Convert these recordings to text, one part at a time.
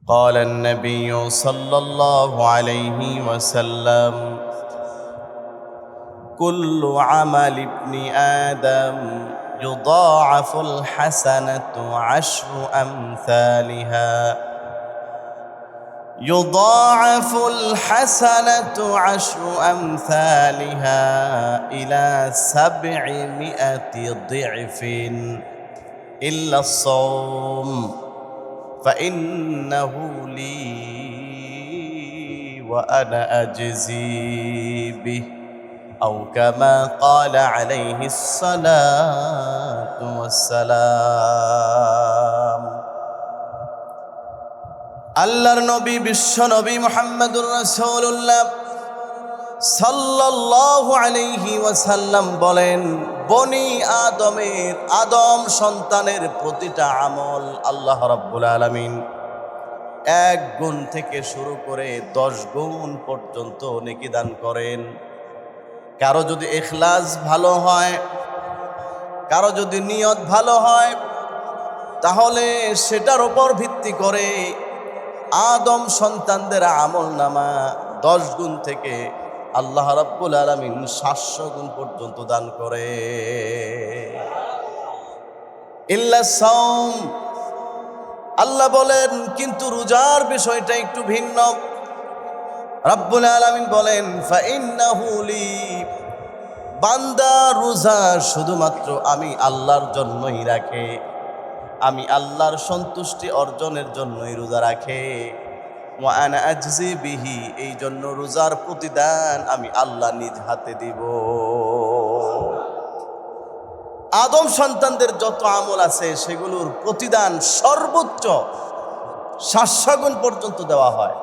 قال النبي صلى الله عليه وسلم كل عمل ابن آدم يضاعف الحسنة عشر أمثالها يضاعف الحسنة عشر أمثالها إلى 700 ضعف إلا الصوم فإنه لي وأنا أجزي به أو كما قال عليه الصلاة والسلام আল্লাহর নবী বিশ্ব নবী মুহাম্মদুর রাসূলুল্লাহ সাল্লাল্লাহু আলাইহি ওয়াসাল্লাম বলেন, বনি আদমের আদম সন্তানের প্রতিটা আমল আল্লাহ রাব্বুল আলামিন 1 গুণ থেকে শুরু করে 10 গুণ পর্যন্ত নেকি দান করেন। কারো যদি ইখলাস ভালো হয়, কারো যদি নিয়ত ভালো হয়, তাহলে সেটার উপর ভিত্তি করে আদম সন্তানদের আমল নামা 10 গুণ থেকে আল্লাহ রাব্বুল আলামিন 700 গুণ পর্যন্ত দান করে। ইল্লা সাওম, আল্লাহ বলেন কিন্তু রোজার বিষয়টা একটু ভিন্ন। রাব্বুল আলামিন বলেন ফাইন্নাহু লি, বান্দা রোজা শুধুমাত্র আমি আল্লাহর জন্যই রাখে, আমি আল্লাহর সন্তুষ্টি অর্জনের জন্যই রোজা রাখে। ওয়া আনা আজজি বিহি, এই জন্য রোজার প্রতিদান আমি আল্লাহ নিজ হাতে দিব। আদম সন্তানদের যত আমল আছে সেগুলোর প্রতিদান সর্বোচ্চ 700 গুণ পর্যন্ত দেওয়া হয়,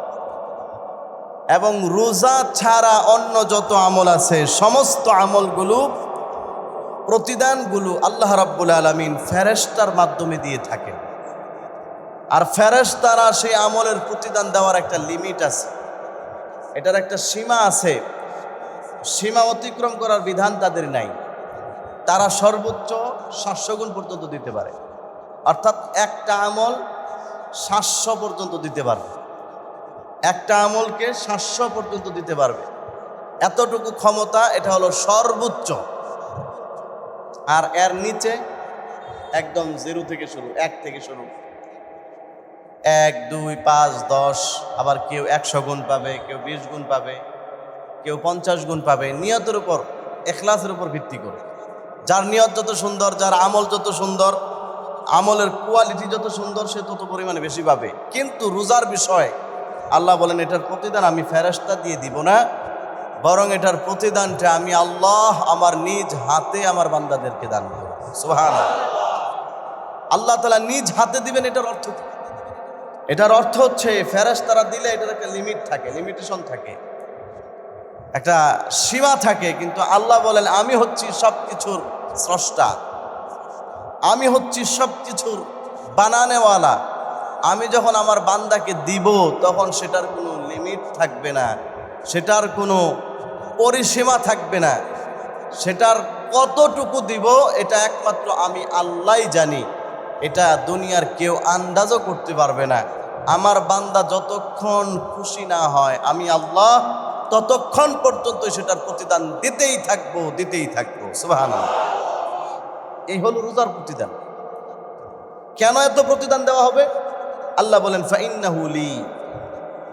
এবং রোজা ছাড়া অন্য যত আমল আছে সমস্ত আমলগুলো প্রতিদানগুলো আল্লাহ রাব্বুল আলামিন ফেরেশতার মাধ্যমে দিয়ে থাকেন। আর ফেরেশতারা সেই আমলের প্রতিদান দেওয়ার একটা লিমিট আছে, এটার একটা সীমা আছে, সীমা অতিক্রম করার বিধান তাদের নাই। তারা সর্বোচ্চ 700 গুণ পর্যন্ত দিতে পারে, অর্থাৎ একটা আমল 700 পর্যন্ত দিতে পারবে, একটা আমলকে 700 পর্যন্ত দিতে পারবে, এতটুকু ক্ষমতা, এটা হলো সর্বোচ্চ। আর এর নিচে একদম 0 থেকে শুরু, 1 থেকে শুরু, 1, 2, 5, 10, আবার কেউ 100 গুণ পাবে, কেউ 20 গুণ পাবে, কেউ 50 গুণ পাবে। নিয়তের উপর, ইখলাসের উপর ভিত্তি করে, যার নিয়ত যত সুন্দর, যার আমল যত সুন্দর, আমলের কোয়ালিটি যত সুন্দর, সে তত পরিমাণে বেশি পাবে। কিন্তু রোজার বিষয় আল্লাহ বলেন এটার প্রতিদান আমি ফেরেশতা দিয়ে দিব না, বরং এটার প্রতিদানটা আমি আল্লাহ আমার নিজ হাতে আমার বান্দাদেরকে দান করব। সুবহানাল্লাহ, আল্লাহ তাআলা নিজ হাতে দিবেন। এটার অর্থ হচ্ছে ফেরেশতারা দিলে এটার একটা লিমিট থাকে, লিমিটেশন থাকে, একটা সীমা থাকে। কিন্তু আল্লাহ বলেন আমি হচ্ছি সবকিছুর স্রষ্টা, আমি হচ্ছি সবকিছুর বানানেওয়ালা। আমি যখন আমার বান্দাকে দিব তখন সেটার কোনো লিমিট থাকবে না, সেটার কোনো পরিসীমা থাকবে না, সেটার কতটুকু দিব এটা একমাত্র আমি আল্লাহই জানি। এটা দুনিয়ার কেউ আন্দাজও করতে পারবে না। আমার বান্দা যতক্ষণ খুশি না হয় আমি আল্লাহ ততক্ষণ পর্যন্ত সেটার প্রতিদান দিতেই থাকবো। সুবহানাল্লাহ, এই হলো রোজার প্রতিদান। কেন এত প্রতিদান দেওয়া হবে? আল্লাহ বলেন ফাইন্নাহু লি,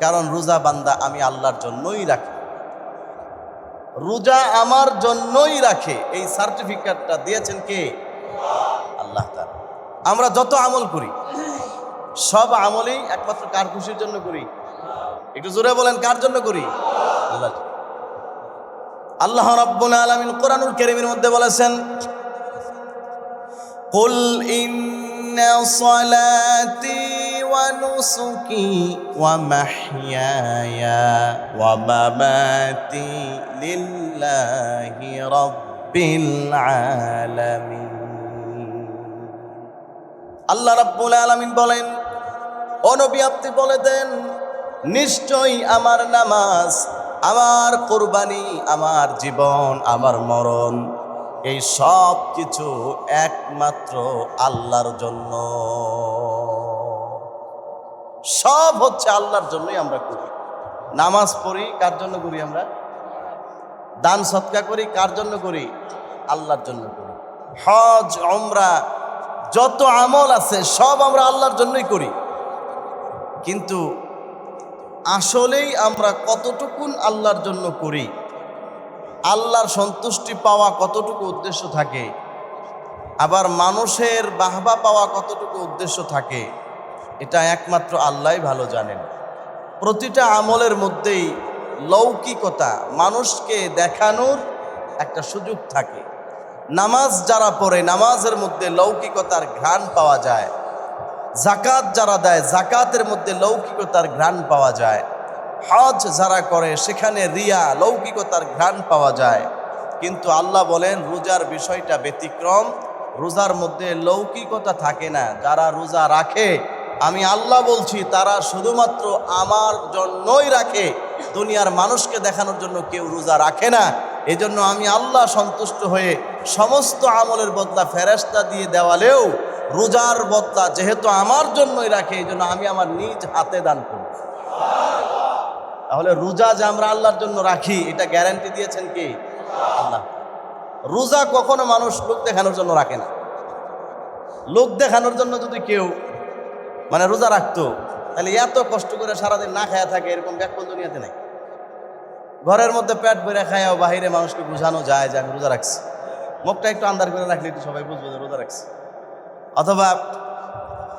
কারণ রোজা বান্দা আমি আল্লাহর জন্যই রাখি, রোজা আমার জন্যই রাখে। এই সার্টিফিকেটটা দিয়েছেন কে? আল্লাহ তাআলা। আমরা যত আমল করি সব আমলই একমাত্র কার খুশির জন্য করি? একটু জোরে বলেন, কার জন্য করি? আল্লাহ। আল্লাহ রাব্বুল আলামিন কোরআনুল কারীমের মধ্যে বলেছেন কুল ইন্না সালাতি ওয়া নুসুকি ওয়া মাহইয়ায়া ওয়া মামাতি লিল্লাহি রাব্বিল আলামিন। আল্লাহ রাব্বুল আলামিন বলেন, ও নবী আপনি বলে দেন, নিশ্চয়ই আমার নামাজ, আমার কুরবানি, আমার জীবন, আমার মরণ, এই সব কিছু একমাত্র আল্লাহর জন্য। সব হচ্ছে আল্লাহর জন্যই আমরা করি। নামাজ পড়ি কার জন্য করি? আমরা দান সৎকা করি কার জন্য করি? আল্লাহর জন্য করি। হজ উমরা যত আমল আছে সব আমরা আল্লাহর জন্যই করি। কিন্তু আসলেই আমরা কতটুকুন আল্লাহর জন্য করি, আল্লাহর সন্তুষ্টি পাওয়া কতটুকু উদ্দেশ্য থাকে, আবার মানুষের বাহবা পাওয়া কতটুকু উদ্দেশ্য থাকে, এটা একমাত্র আল্লাহই ভালো জানেন। প্রতিটা আমলের মধ্যেই লৌকিকতা, মানুষকে দেখানোর একটা সুযোগ থাকে। নামাজ যারা পড়ে নামাজের মধ্যে লৌকিকতার ঘ্রাণ পাওয়া যায়, জাকাত যারা দেয় জাকাতের মধ্যে লৌকিকতার ঘ্রাণ পাওয়া যায়, হজ যারা করে সেখানে রিয়া লৌকিকতার ঘ্রাণ পাওয়া যায়। কিন্তু আল্লাহ বলেন রোজার বিষয়টা ব্যতিক্রম, রোজার মধ্যে লৌকিকতা থাকে না। যারা রোজা রাখে আমি আল্লাহ বলছি তারা শুধুমাত্র আমার জন্যই রাখে, দুনিয়ার মানুষকে দেখানোর জন্য কেউ রোজা রাখে না। এজন্য আমি আল্লাহ সন্তুষ্ট হয়ে সমস্ত আমলের বদলা ফেরেশতা দিয়ে দেওয়ালেও রোজার বদলা যেহেতু আমার জন্যই রাখে, এই জন্য আমি আমার নিজ হাতে দান করব। তাহলে রোজা যে আমরা আল্লাহর জন্য রাখি এটা গ্যারান্টি দিয়েছেন কি? আল্লাহ। রোজা কখনো মানুষ লোক দেখানোর জন্য রাখে না। লোক দেখানোর জন্য যদি কেউ রোজা রাখতো তাহলে এত কষ্ট করে সারাদিন না খায়া থাকে এরকম ব্যাকল দুনিয়াতে নাই। ঘরের মধ্যে পেট ভরে খায়াও বাহিরে মানুষকে বোঝানো যায় যে আমি রোজা রাখছি, মুখটা একটু আন্দার করে রাখলে একটু সবাই বুঝবে যে রোজা রাখছি। অথবা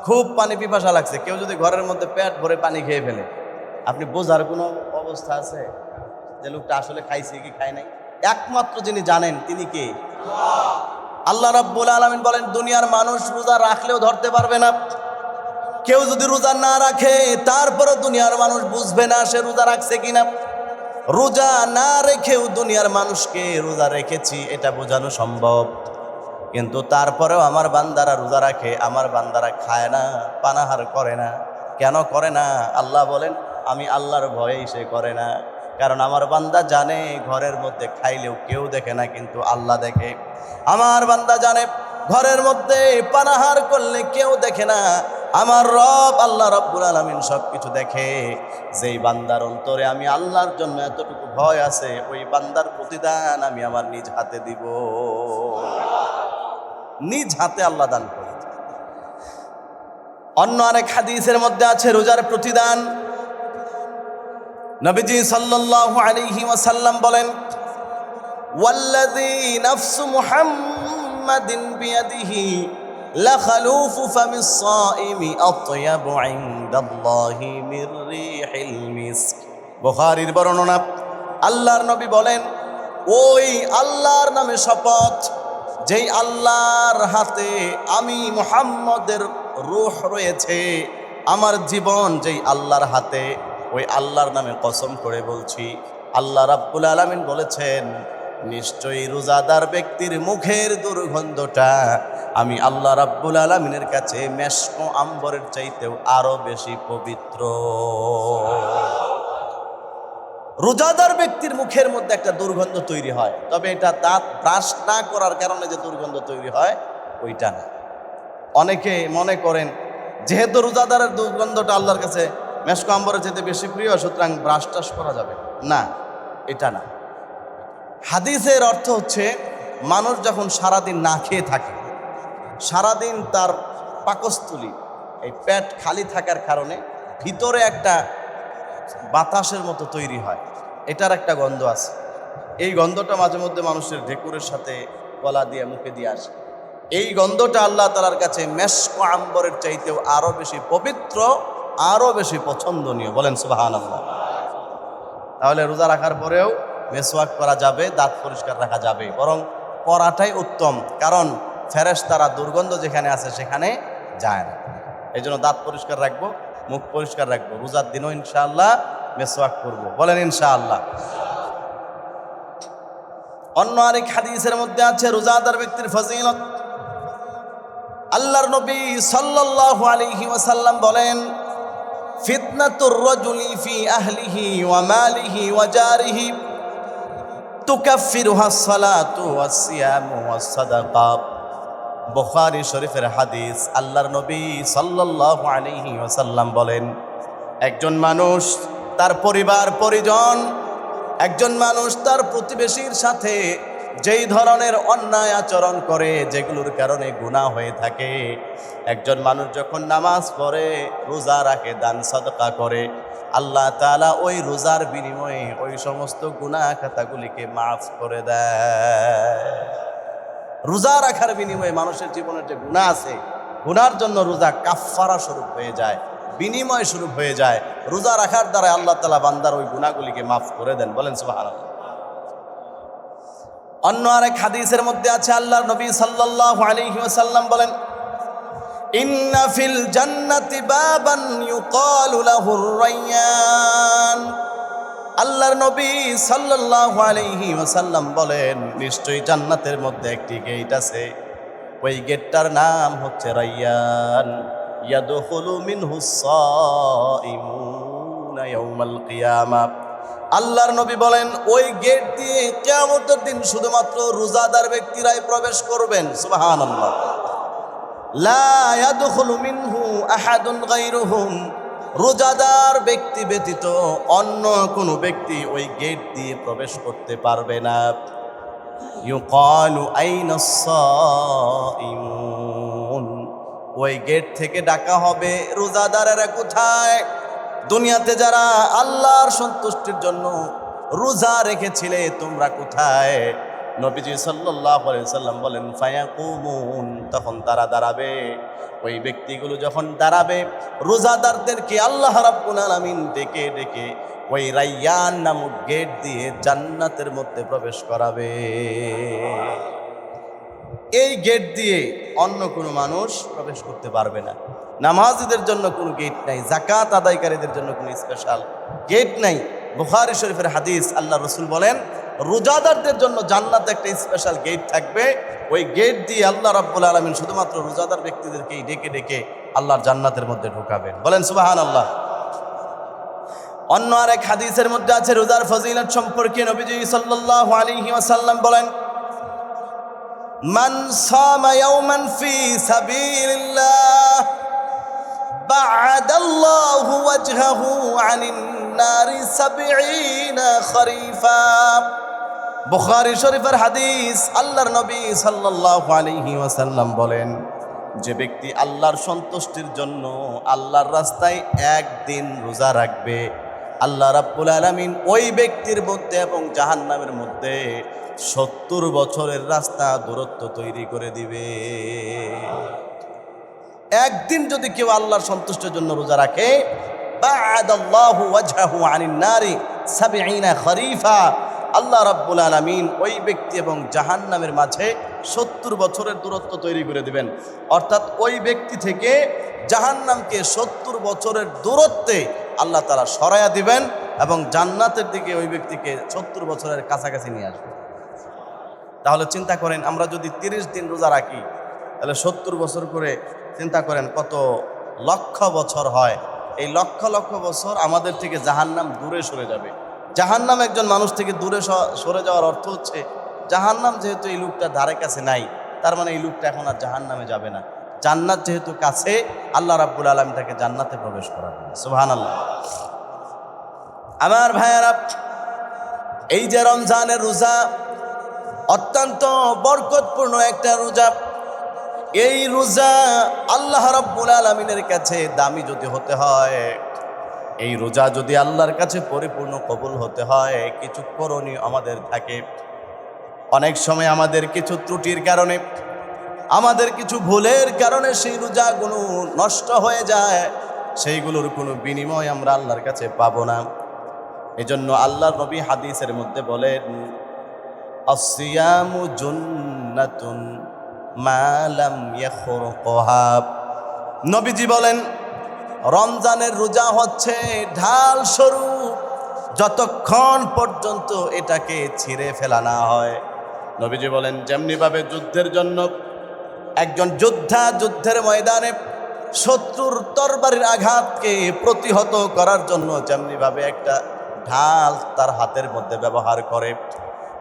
খুব পানি পিপাসা লাগছে, কেউ যদি ঘরের মধ্যে পেট ভরে পানি খেয়ে ফেলে, আপনি বোঝার কোনো অবস্থা আছে যে লোকটা আসলে খাইছে কি খায় নাই? একমাত্র যিনি জানেন তিনি কে? আল্লাহ রাব্বুল আলামিন বলেন দুনিয়ার মানুষ রোজা রাখলেও ধরতে পারবে না। কেউ যদি রোজা না রাখে তারপরও দুনিয়ার মানুষ বুঝবে না সে রোজা রাখছে কিনা। রোজা না রেখেও দুনিয়ার মানুষকে রোজা রেখেছি এটা বোঝানো সম্ভব। কিন্তু তারপরেও আমার বান্দারা রোজা রাখে, আমার বান্দারা খায় না, পানাহার করে না। কেন করে না? আল্লাহ বলেন আমি আল্লাহর ভয়েই সে করে না। কারণ আমার বান্দা জানে ঘরের মধ্যে খাইলেও কেউ দেখে না, কিন্তু আল্লাহ দেখে। আমার বান্দা জানে ঘরের মধ্যে পানাহার করলে কেউ দেখে না, আমার রব আল্লাহ রব্বুল আলামিন সব কিছু দেখে। যেই বান্দার অন্তরে আমি আল্লাহর জন্য এতটুকু ভয় আছে, ওই বান্দার প্রতিদান আমি আমার নিজ হাতে দিব, নিজ হাতে আল্লাহ দান করে। অন্য আরেক হাদিসের মধ্যে আছে রোজার প্রতিদান। নবীজি সাল্লাল্লাহু আলাইহি ওয়াসাল্লাম বলেন ওয়াল্লাযী নাফসু মুহাম্মাদিন বিয়াদিহি লাখালুফু ফামিস সাইমি আতয়াবু ইনদাল্লাহি মির রিহিল মিস্ক। বুখারীর বর্ণনা। আল্লাহর নবী বলেন ওই আল্লাহর নামে শপথ, যেই আল্লাহর হাতে আমি মুহাম্মদের রূহ রয়েছে, আমার জীবন যেই আল্লাহর হাতে, ওই আল্লাহর নামে কসম করে বলছি, আল্লাহ রাব্বুল আলামিন বলেছেন নিশ্চয়ই রোজাদার ব্যক্তির মুখের দুর্গন্ধটা আমি আল্লাহ রাব্বুল আলামিনের কাছে মেশক আম্বরের চাইতেও আরো বেশি পবিত্র। রোজাদার ব্যক্তির মুখের মধ্যে একটা দুর্গন্ধ তৈরি হয়, তবে এটা দাঁত ব্রাশ না করার কারণে যে দুর্গন্ধ তৈরি হয় ওইটা না। অনেকে মনে করেন যেহেতু রোজাদারের দুর্গন্ধটা আল্লাহর কাছে মেশক আম্বরের চাইতে বেশি প্রিয়, সুতরাং ব্রাশ টাশ করা যাবে না, এটা না। হাদিসের অর্থ হচ্ছে মানুষ যখন সারাদিন না খেয়ে থাকে, সারাদিন তার পাকস্থলী এই পেট খালি থাকার কারণে ভিতরে একটা বাতাসের মতো তৈরি হয়, এটার একটা গন্ধ আছে। এই গন্ধটা মাঝে মধ্যে মানুষের ঢেকুরের সাথে গলা দিয়ে মুখে দিয়ে আসে। এই গন্ধটা আল্লাহ তাআলার কাছে মেশক আম্বরের চাইতেও আরো বেশি পবিত্র, আরো বেশি পছন্দনীয়। বলেন সুবহানাল্লাহ। তাহলে রোজা রাখার পরেও মেসওয়াক করা যাবে, দাঁত পরিষ্কার রাখা যাবে, বরং করাটাই উত্তম, কারণ ফেরেশতারা দুর্গন্ধ যেখানে আছে সেখানে যায় না। এই জন্য দাঁত পরিষ্কার রাখবো, মুখ পরিষ্কার রাখবো, রোজার দিনও ইনশাআল্লাহ মেসওয়াক করবো। বলেন ইনশাআল্লাহ। অন্য আরেক হাদিসের মধ্যে আছে রোজাদার ব্যক্তির ফজিলত। আল্লাহর নবী সাল্লাল্লাহু আলাইহি ওয়াসাল্লাম বলেন ফিতনাতুর রাজুলি ফি আহলিহি ওয়া মালিহি ওয়া জারিহি তুকাফিরুহা সালাতু ওয়াস সিয়ামু ওয়াস সাদাকা। বুখারী শরীফের হাদিস। আল্লাহর নবী সাল্লাল্লাহু আলাইহি ওয়াসাল্লাম বলেন একজন মানুষ তার পরিবার পরিজন, একজন মানুষ তার প্রতিবেশীর সাথে যেই ধরনের অন্যায় আচরণ করে, যেগুলোর কারণে গুনাহ হয়ে থাকে, একজন মানুষ যখন নামাজ পড়ে, রোজা রাখে, দান সদকা করে, আল্লাহ তাআলা ওই রোজার বিনিময়ে ওই সমস্ত গুনাহ খাতাগুলিকে মাফ করে দেয়। রোজা রাখার বিনিময়ে মানুষের জীবনের যে গুনাহ আছে, গুনার জন্য রোজা কাফফারা স্বরূপ হয়ে যায়, বিনিময় স্বরূপ হয়ে যায়। রোজা রাখার দ্বারা আল্লাহ তাআলা বান্দার ওই গুনাহগুলিকে মাফ করে দেন। বলেন সুবহানাল্লাহ। অন্য আরেক হাদিসের মধ্যে আছে, আল্লাহর নবী সাল্লাল্লাহু আলাইহি ওয়াসাল্লাম বলেন, ইন্না ফিল জান্নাতি বাবান ইউকালু লাহুর রায়্যান। আল্লাহর নবী সাল্লাল্লাহু আলাইহি ওয়াসাল্লাম বলেন, নিশ্চয়ই জান্নাতের মধ্যে একটি গেট আছে, ওই গেটটার নাম হচ্ছে রায়্যান। ইয়াদখুলু মিনহুস সাইমুনা ইয়াউমাল কিয়ামাহ। আল্লাহর নবী বলেন, ওই গেট দিয়ে কিয়ামতের দিন শুধুমাত্র রোজাদার ব্যক্তিরাই প্রবেশ করবেন। সুবহানাল্লাহ। লা ইয়াদখুলু মিনহু আহাদুন গায়রুহুম। রোজাদার ব্যক্তি ব্যতীত অন্য কোনো ব্যক্তি ওই গেট দিয়ে প্রবেশ করতে পারবে না। ইউকালু আইনাস সাইমুন। ওই গেট থেকে ডাকা হবে, রোজাদারেরা কোথায়? দুনিয়াতে যারা আল্লাহর সন্তুষ্টির জন্য রোজা রেখেছিলে, তোমরা কোথায়? নবীজি সাল্লাল্লাহু আলাইহি সাল্লাম বলেন, ফায়াকুমুন। তখন তারা দাঁড়াবে। ওই ব্যক্তিগুলো যখন দাঁড়াবে, রোজাদারদেরকে আল্লাহ রাব্বুল আলামিন ডেকে ডেকে ওই রায়্যান নামক গেট দিয়ে জান্নাতের মধ্যে প্রবেশ করাবে। এই গেট দিয়ে অন্য কোনো মানুষ প্রবেশ করতে পারবে না। নামাজীদের জন্য কোনো গেট নাই, যাকাত আদায়কারীদের জন্য কোনো স্পেশাল গেট নাই। বুখারী শরীফের হাদিস, আল্লাহ রাসূল বলেন, রোজাদারদের জন্য জান্নাতে একটা স্পেশাল গেট থাকবে। ওই গেট দিয়ে আল্লাহ রাব্বুল আলামিন শুধুমাত্র রোজাদার ব্যক্তিদেরকেই ডেকে ডেকে আল্লাহর জান্নাতের মধ্যে ঢোকাবেন। বলেন সুবহানাল্লাহ। অন্য আরেক হাদিসের মধ্যে আছে, রোজার ফজিলত সম্পর্কে নবীজি সাল্লাল্লাহু আলাইহি ওয়াসাল্লাম বলেন, মান সামা ইয়াওমান ফি সাবিলিল্লাহ বা'আদাল্লাহু ওয়াজহাহু আনিন নারি ৭০ খরিফা। বুখারী শরীফের হাদিস, আল্লাহর নবী সাল্লাল্লাহু আলাইহি ওয়াসাল্লাম বলেন, যে ব্যক্তি আল্লাহর সন্তুষ্টির জন্য আল্লাহর রাস্তায় একদিন রোজা রাখবে, আল্লাহ রাব্বুল আলামিন ওই ব্যক্তির মধ্যে এবং জাহান্নামের মধ্যে ৭০ বছরের রাস্তা দূরত্ব তৈরি করে দিবে। একদিন যদি কেউ আল্লাহর সন্তুষ্টির জন্য রোজা রাখে, বা'আদাল্লাহু ওয়াজহাহু আনিন নারি ৭০ খরিফা। আল্লাহ রাব্বুল আলামিন ওই ব্যক্তি এবং জাহান্নামের মাঝে ৭০ বছরের দূরত্ব তৈরি করে দিবেন। অর্থাৎ ওই ব্যক্তি থেকে জাহান্নামকে ৭০ বছরের দূরত্বে আল্লাহ তাআলা সরাইয়া দিবেন এবং জান্নাতের দিকে ওই ব্যক্তিকে ৭০ বছরের কাছাকাছি নিয়ে আসবেন। তাহলে চিন্তা করেন, আমরা যদি ৩০ দিন রোজা রাখি, তাহলে ৭০ বছর করে চিন্তা করেন কত লক্ষ বছর হয়। এই লক্ষ লক্ষ বছর আমাদের থেকে জাহান্নাম দূরে সরে যাবে। জাহান্নাম একজন মানুষ থেকে দূরে সরে যাওয়ার অর্থ হচ্ছে, জাহান্নাম যেহেতু এই লোকটা ধারে কাছে নাই, তার মানে এই লোকটা এখন আর জাহান্নামে যাবে না। জান্নাত যেহেতু কাছে, আল্লাহ রাব্বুল আলামিন তাকে জান্নাতে প্রবেশ করাবেন। সুবহানাল্লাহ। আমার ভাইয়ারা, এই যে রমজানের রোজা অত্যন্ত বরকতপূর্ণ একটা রোজা। এই রোজা আল্লাহ রাব্বুল আলামিনের কাছে দামি যদি হতে হয়, এই রোজা যদি আল্লাহর কাছে পরিপূর্ণ কবুল হতে হয়, কিছু করণীয় আমাদের থাকে। অনেক সময় আমাদের কিছু ত্রুটির কারণে, আমাদের কিছু ভুলের কারণে সেই রোজাগুলো নষ্ট হয়ে যায়, সেইগুলোর কোনো বিনিময় আমরা আল্লাহর কাছে পাবো না। এজন্য আল্লাহর নবী হাদিসের মধ্যে বলেন, আসসিয়ামু জুন্নাতুন মা লাম ইয়াখরুকহা। নবীজি বলেন, রমজানের রোজা হচ্ছে ঢাল স্বরূপ, যতক্ষণ পর্যন্ত এটাকে ছিঁড়ে ফেলা না হয়। নবীজি বলেন, যেমনিভাবে যুদ্ধের জন্য একজন যোদ্ধা যুদ্ধের ময়দানে শত্রুর তরবারির আঘাতকে প্রতিহত করার জন্য যেমনিভাবে একটা ঢাল তার হাতের মধ্যে ব্যবহার করে,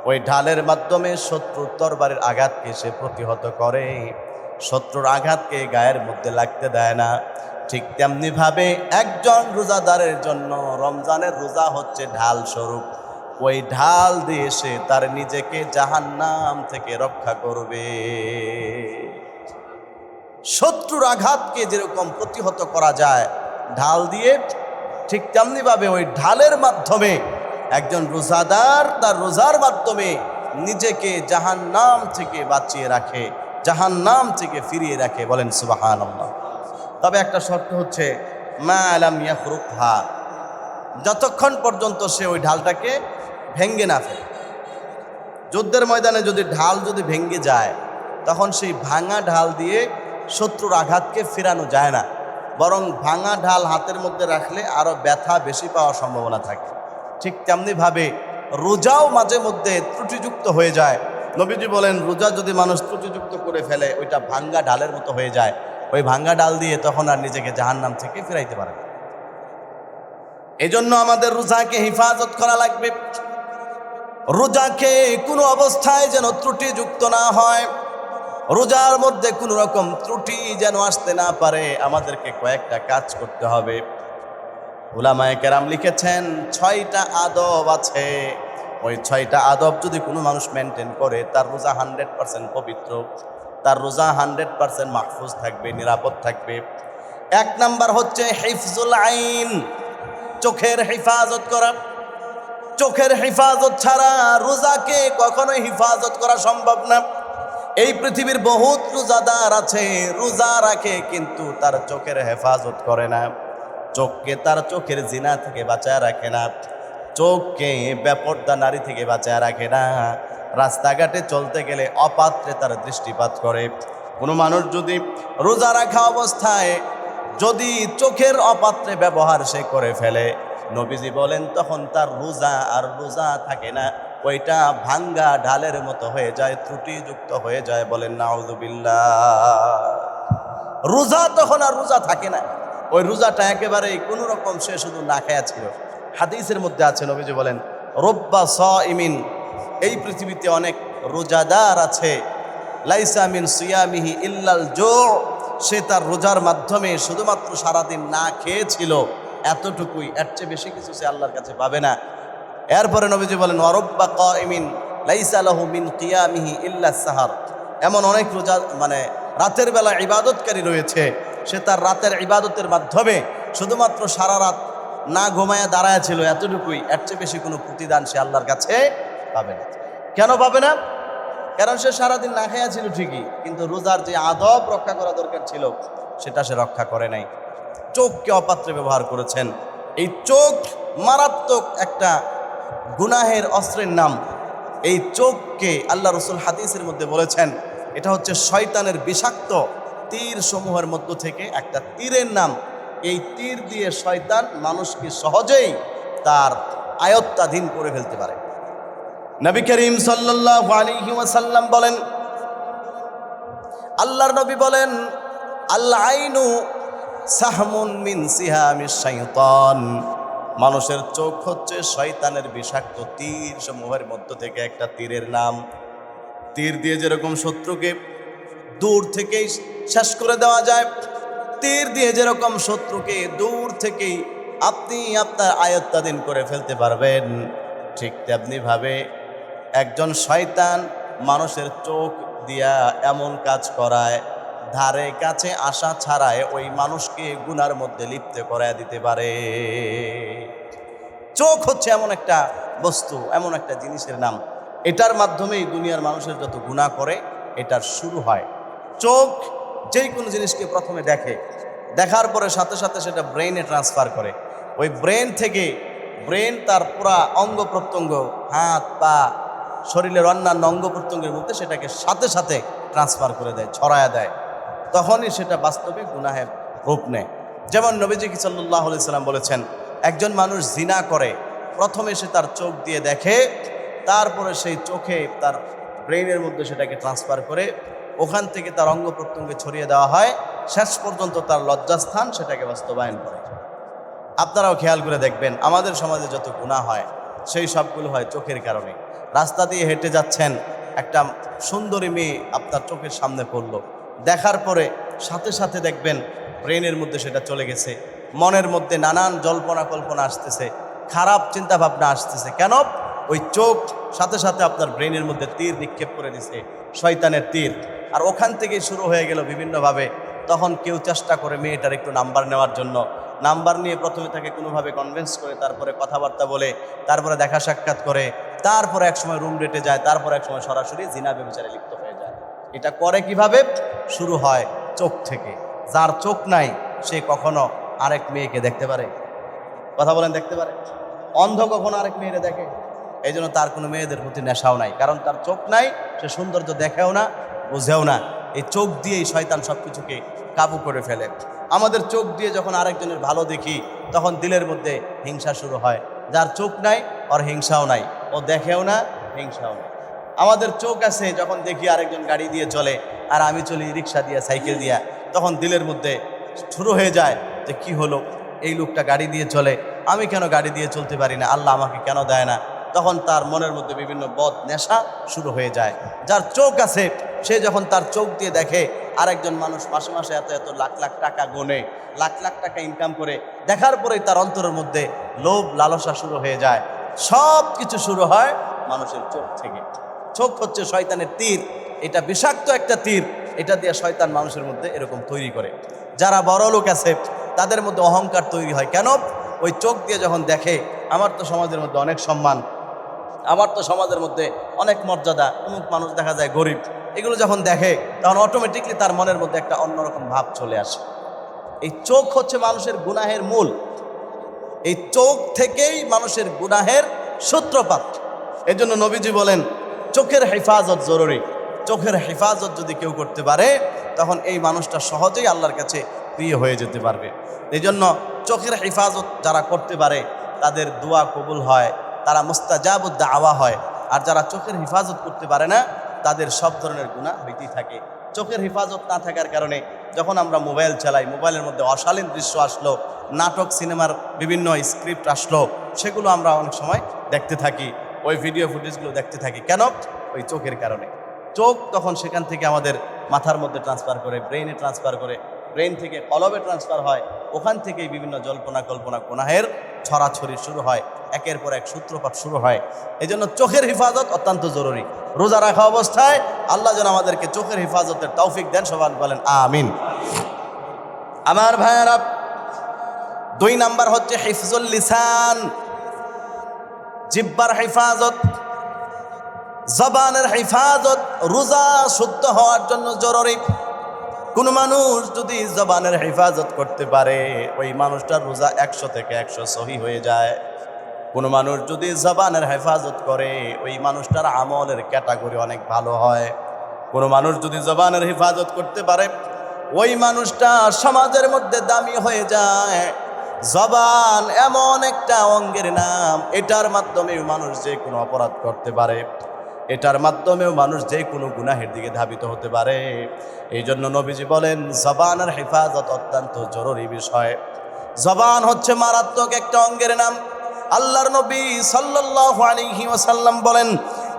ওই ঢালের মাধ্যমে শত্রুর তরবারির আঘাতকে সে প্রতিহত করে, শত্রুর আঘাতকে গায়ের মধ্যে লাগতে দেয় না। ঠিক তেমনি ভাবে একজন রোজাদারের জন্য রমজানের রোজা হচ্ছে ঢাল স্বরূপ। ওই ঢাল দিয়ে সে তার নিজেকে জাহান্নাম থেকে রক্ষা করবে। শত্রুর আঘাতকে যেরকম প্রতিহত করা যায় ঢাল দিয়ে, ঠিক তেমনি ভাবে ওই ঢালের মাধ্যমে একজন রোজাদার তার রোজার মাধ্যমে নিজেকে জাহান্নাম থেকে বাঁচিয়ে রাখে, জাহান্নাম থেকে ফিরিয়ে রাখে। বলেন সুবহানাল্লাহ। তবে একটা শর্ত হচ্ছে মা লাম ইয়াখরুকহা, যতক্ষণ পর্যন্ত সে ওই ঢালটাকে ভেঙ্গে না ফেলে। যুদ্ধের ময়দানে যদি ঢাল ভেঙ্গে যায়, তখন সেই ভাঙা ঢাল দিয়ে শত্রুর আঘাতকে ফেরানো যায় না, বরং ভাঙা ঢাল হাতের মধ্যে রাখলে আরো ব্যথা বেশি পাওয়ার সম্ভাবনা থাকে। ঠিক তেমনিভাবে রোজাও মাঝে মধ্যে ত্রুটিযুক্ত হয়ে যায়। নবীজি বলেন, রোজা যদি মানুষ ত্রুটিযুক্ত করে ফেলে, ওইটা ভাঙ্গা ঢালের মতো হয়ে যায়। ওই ভাঙ্গা ডাল দিয়ে তখন আর নিজেকে জাহান্নাম থেকে ফিরাইতে পারে না। এজন্য আমাদের রোজাকে হেফাজত করা লাগবে। রোজাকে কোনো অবস্থায় যেন ত্রুটিযুক্ত না হয়, রোজার মধ্যে কোনো রকম ত্রুটি যেন আসতে না পারে। আমাদেরকে কয়েকটা কাজ করতে হবে। উলামায়ে কেরাম লিখেছেন 6টা আদব আছে। ওই 6টা আদব যদি কোনো মানুষ মেনটেন করে, তার রোজা 100% পবিত্র, তার রোজা 100% মাহফুজ থাকবে, নিরাপদ থাকবে। 1 নাম্বার হচ্ছে হিফজুল আইন, চোখের হেফাজত করা। চোখের হেফাজত ছাড়া রোজাকে কখনোই হেফাজত করা সম্ভব না। এই পৃথিবীর বহুত রোজাদার আছে, রোজা রাখে কিন্তু তার চোখের হেফাজত করে না। চোখকে তার চোখের জিনা থেকে বাঁচায় রাখে না, চোখকে বেপরদা নারী থেকে বাঁচায় রাখে না। রাস্তাঘাটে চলতে গেলে অপাত্রে তার দৃষ্টিপাত করে। কোনো মানুষ যদি রোজা রাখা অবস্থায় যদি চোখের অপাত্রে ব্যবহার সে করে ফেলে, নবীজি বলেন তখন তার রোজা আর রোজা থাকে না, ওইটা ভাঙ্গা ঢালের মতো হয়ে যায়, ত্রুটিযুক্ত হয়ে যায়। বলেন নাউযুবিল্লাহ। রোজা তখন আর রোজা থাকে না, ওই রোজাটা একেবারেই কোনো রকম সে শুধু না খায়া ছিল। হাদিসের মধ্যে আছে, নবীজি বলেন রব্বা সাইমিন, এই পৃথিবীতে অনেক রোজাদার আছে, লাইসা মিন সিয়ামিহি ইল্লাল জু, সে তার রোজার মাধ্যমে শুধুমাত্র সারাদিন না খেয়েছিল, এতটুকুই, এর চেয়ে বেশি কিছু সে আল্লাহর কাছে পাবে না। এরপরে নবীজি বলেন ওয়ারব্বা কাইমিন লাইসা লাহু মিন কিয়ামিহি ইল্লা সাহার, এমন অনেক রোজা রাতের বেলা ইবাদতকারী রয়েছে, সে তার রাতের ইবাদতের মাধ্যমে শুধুমাত্র সারা রাত না ঘুমায়া দাঁড়ায় ছিল, এতটুকুই, এর চেয়ে বেশি কোনো প্রতিদান সে আল্লাহর কাছে পাবে না। কেন পাবে না? কারণ সে সারাদিন না খাইয়া ছিল ঠিকই, কিন্তু রোজার যে আদব রক্ষা করা দরকার ছিল সেটা সে রক্ষা করে নাই। চোখকে অপাত্রে ব্যবহার করেছেন। এই চোখ মারাত্মক একটা গুনাহের অস্ত্রের নাম। এই চোখকে আল্লাহ রসুল হাদিসের মধ্যে বলেছেন এটা হচ্ছে শয়তানের বিষাক্ত তীর সমূহের মধ্য থেকে একটা তীরের নাম। এই তীর দিয়ে শয়তান মানুষকে সহজেই তার আয়ত্তাধীন করে ফেলতে পারে। নবী করিম সাল্লাল্লাহু আলাইহি ওয়াসাল্লাম বলেন, আল্লাহর নবী বলেন আল আইনু সাহমুন মিন সিহামিশ শাইতান, মানুষের চোখ হচ্ছে শয়তানের বিষাক্ত তীর সমূহের মধ্য থেকে একটা তীরের নাম। তীর দিয়ে যেরকম শত্রুকে দূর থেকেই শেষ করে দেওয়া যায়, তীর দিয়ে যেরকম শত্রুকে দূর থেকেই আপনি আপনার আয়ত্তাধীন করে ফেলতে পারবেন, ঠিক তেমনিভাবে একজন শয়তান মানুষের চোখ দিয়া এমন কাজ করায়, ধারে কাছে আসা ছাড়াই ওই মানুষকে গুনার মধ্যে লিপ্ত করায় দিতে পারে। চোখ হচ্ছে এমন একটা বস্তু, এমন একটা জিনিসের নাম, এটার মাধ্যমেই দুনিয়ার মানুষের যত গুনাহ করে এটার শুরু হয়। চোখ যেই কোনো জিনিসকে প্রথমে দেখে, দেখার পরে সাথে সাথে সেটা ব্রেইনে ট্রান্সফার করে। ওই ব্রেন থেকে ব্রেন তার পুরা অঙ্গ প্রত্যঙ্গ, হাত পা, শরীরের অন্যান্য অঙ্গ প্রত্যঙ্গের মধ্যে সেটাকে সাথে সাথে ট্রান্সফার করে দেয়, ছড়ায়া দেয়। তখনই সেটা বাস্তবে গুনাহের রূপ নেয়। যেমন নবীজি সাল্লাল্লাহু আলাইহি সাল্লাম বলেছেন, একজন মানুষ জিনা করে, প্রথমে সে তার চোখ দিয়ে দেখে, তারপরে সেই চোখে তার ব্রেইনের মধ্যে সেটাকে ট্রান্সফার করে, ওখান থেকে তার অঙ্গ প্রত্যঙ্গে ছড়িয়ে দেওয়া হয়, শেষ পর্যন্ত তার লজ্জাস্থান সেটাকে বাস্তবায়ন করে। আপনারাও খেয়াল করে দেখবেন, আমাদের সমাজে যত গুনাহ হয় সেই সবগুলো হয় চোখের কারণে। রাস্তা দিয়ে হেঁটে যাচ্ছেন, একটা সুন্দরী মেয়ে আপনার চোখের সামনে পড়লো, দেখার পরে সাথে সাথে দেখবেন ব্রেনের মধ্যে সেটা চলে গেছে, মনের মধ্যে নানান জল্পনা কল্পনা আসতেছে, খারাপ চিন্তা ভাবনা আসতেছে। কেন? ওই চোখ সাথে সাথে আপনার ব্রেনের মধ্যে তীর নিক্ষেপ করে দিছে, শয়তানের তীর। আর ওখান থেকেই শুরু হয়ে গেল বিভিন্নভাবে। তখন কেউ চেষ্টা করে মেয়েটার একটু নাম্বার নেওয়ার জন্য, নাম্বার নিয়ে প্রথমে তাকে কোনোভাবে কনভিন্স করে, তারপরে কথাবার্তা বলে, তারপরে দেখা সাক্ষাৎ করে, তারপরে একসময় রুম ডেটে যায়, তারপরে একসময় সরাসরি জিনা ব্যভিচারে লিপ্ত হয়ে যায়। এটা করে কিভাবে? শুরু হয় চোখ থেকে। যার চোখ নাই সে কখনো আরেক মেয়েকে দেখতে পারে? কথা বলেন, দেখতে পারে? অন্ধ কখনো আরেক মেয়েরে দেখে? এই জন্য তার কোনো মেয়েদের প্রতি নেশাও নাই, কারণ তার চোখ নাই। সে সৌন্দর্য দেখেও না, বুঝেও না। এই চোখ দিয়েই শয়তান সব কিছুকে কাবু করে ফেলে। আমাদের চোখ দিয়ে যখন আরেকজনের ভালো দেখি, তখন দিলের মধ্যে হিংসা শুরু হয়। যার চোখ নাই ওর হিংসাও নাই, ও দেখেও না, হিংসাও নাই। আমাদের চোখ আছে, যখন দেখি আরেকজন গাড়ি দিয়ে চলে আর আমি চলি রিক্সা দিয়ে, সাইকেল দিয়া, তখন দিলের মধ্যে শুরু হয়ে যায় যে কি হলো, এই লোকটা গাড়ি দিয়ে চলে, আমি কেন গাড়ি দিয়ে চলতে পারি না, আল্লাহ আমাকে কেন দেয় না। তখন তার মনের মধ্যে বিভিন্ন বদ নেশা শুরু হয়ে যায়। যার চোখ আছে সে যখন তার চোখ দিয়ে দেখে আরেকজন মানুষ মাসে মাসে এত এত লাখ লাখ টাকা গোনে, লাখ লাখ টাকা ইনকাম করে, দেখার পরেই তার অন্তরের মধ্যে লোভ লালসা শুরু হয়ে যায়। সব কিছু শুরু হয় মানুষের চোখ থেকে। চোখ হচ্ছে শয়তানের তীর, এটা বিষাক্ত একটা তীর। এটা দিয়ে শয়তান মানুষের মধ্যে এরকম তৈরি করে। যারা বড় লোক আছে তাদের মধ্যে অহংকার তৈরি হয়। কেন? ওই চোখ দিয়ে যখন দেখে আমার তো সমাজের মধ্যে অনেক সম্মান, আমার তো সমাজের মধ্যে অনেক মর্যাদা, অমুক মানুষ দেখা যায় গরিব, এগুলো যখন দেখে তখন অটোমেটিকলি তার মনের মধ্যে একটা অন্যরকম ভাব চলে আসে। এই চোখ হচ্ছে মানুষের গুনাহের মূল। এই চোখ থেকেই মানুষের গুনাহের সূত্রপাত। এই জন্য নবীজি বলেন চোখের হেফাজত জরুরি। চোখের হেফাজত যদি কেউ করতে পারে তখন এই মানুষটা সহজেই আল্লাহর কাছে প্রিয় হয়ে যেতে পারবে। এই জন্য চোখের হেফাজত যারা করতে পারে তাদের দোয়া কবুল হয়, তারা মুস্তাজাবুদ দাওয়া হয়। আর যারা চোখের হেফাজত করতে পারে না তাদের সব ধরনের গুনাহ হইতেই থাকে। চোখের হেফাজত না থাকার কারণে যখন আমরা মোবাইল চালাই, মোবাইলের মধ্যে অশালীন দৃশ্য আসলো, নাটক সিনেমার বিভিন্ন স্ক্রিপ্ট আসলো, সেগুলো আমরা অনেক সময় দেখতে থাকি, ওই ভিডিও ফুটেজগুলো দেখতে থাকি। কেন? ওই চোখের কারণে। চোখ তখন সেখান থেকে আমাদের মাথার মধ্যে ট্রান্সফার করে, ব্রেইনে ট্রান্সফার করে, ব্রেইন থেকে কলবে ট্রান্সফার হয়, ওখান থেকেই বিভিন্ন জল্পনা কল্পনা গুনাহের ছড়াছড়ি শুরু হয়, একের পর এক সূত্রপাত শুরু হয়। এই জন্য চোখের হেফাজত অত্যন্ত জরুরি। রোজা রাখা অবস্থায় আল্লাহ যেন আমাদেরকে চোখের হেফাজতের তৌফিক দেন, সবাই বলেন আমিন। আমার ভাইয়েরা, 2 নাম্বার হচ্ছে হিফজুল লিসান, জিহ্বার হেফাজত, জবানের হেফাজত। রোজা শুদ্ধ হওয়ার জন্য জরুরি। কোন মানুষ যদি জবানের হেফাজত করতে পারে ওই মানুষটার রোজা 100 থেকে 100 সহি হয়ে যায়। কোন মানুষ যদি জবানের হেফাজত করে ওই মানুষটার আমলের ক্যাটাগরি অনেক ভালো হয়। কোন মানুষ যদি জবানের হেফাজত করতে পারে ওই মানুষটা সমাজের মধ্যে দামি হয়ে যায়। জবান এমন একটা অঙ্গের নাম, এটার মাধ্যমে মানুষ যে কোনো অপরাধ করতে পারে, এটার মাধ্যমেও মানুষ যে কোনো গুনাহের দিকে ধাবিত হতে পারে। এই জন্য নবীজি বলেন জবানের হেফাজত অত্যন্ত জরুরি বিষয়। জবান হচ্ছে মারাত্মক একটা অঙ্গের নাম। আল্লাহর নবী সাল্লাল্লাহু আলাইহি ওয়াসাল্লাম বলেন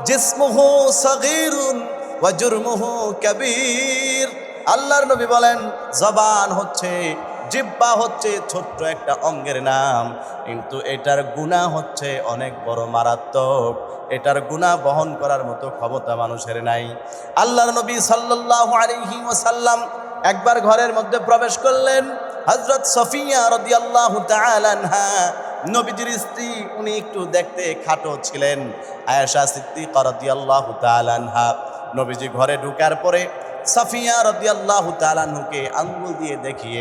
জিসমুহু সগীরুন ওয়া জুরমুহু কাবীর। আল্লাহর নবী বলেন জবান হচ্ছে, জিহ্বা হচ্ছে ছোট্ট একটা অঙ্গের নাম, কিন্তু এটার গুনাহ হচ্ছে অনেক বড়, মারাত্মক। এটার গুনাহ বহন করার মতো ক্ষমতা মানুষের নাই। আল্লাহর নবী সাল্লাল্লাহু আলাইহি ওয়াসাল্লাম একবার ঘরের মধ্যে প্রবেশ করলেন। হযরত সফিয়া রাদিয়াল্লাহু তাআলা আনহা নবীজির স্ত্রী, উনি একটু দেখতে খাটো ছিলেন। আয়েশা সিদ্দিকা রাদিয়াল্লাহু তাআলা আনহা নবীজি ঘরে ঢোকার পরে সফিয়া রাদিয়াল্লাহু তাআলা আনহুকে আঙ্গুল দিয়ে দেখিয়ে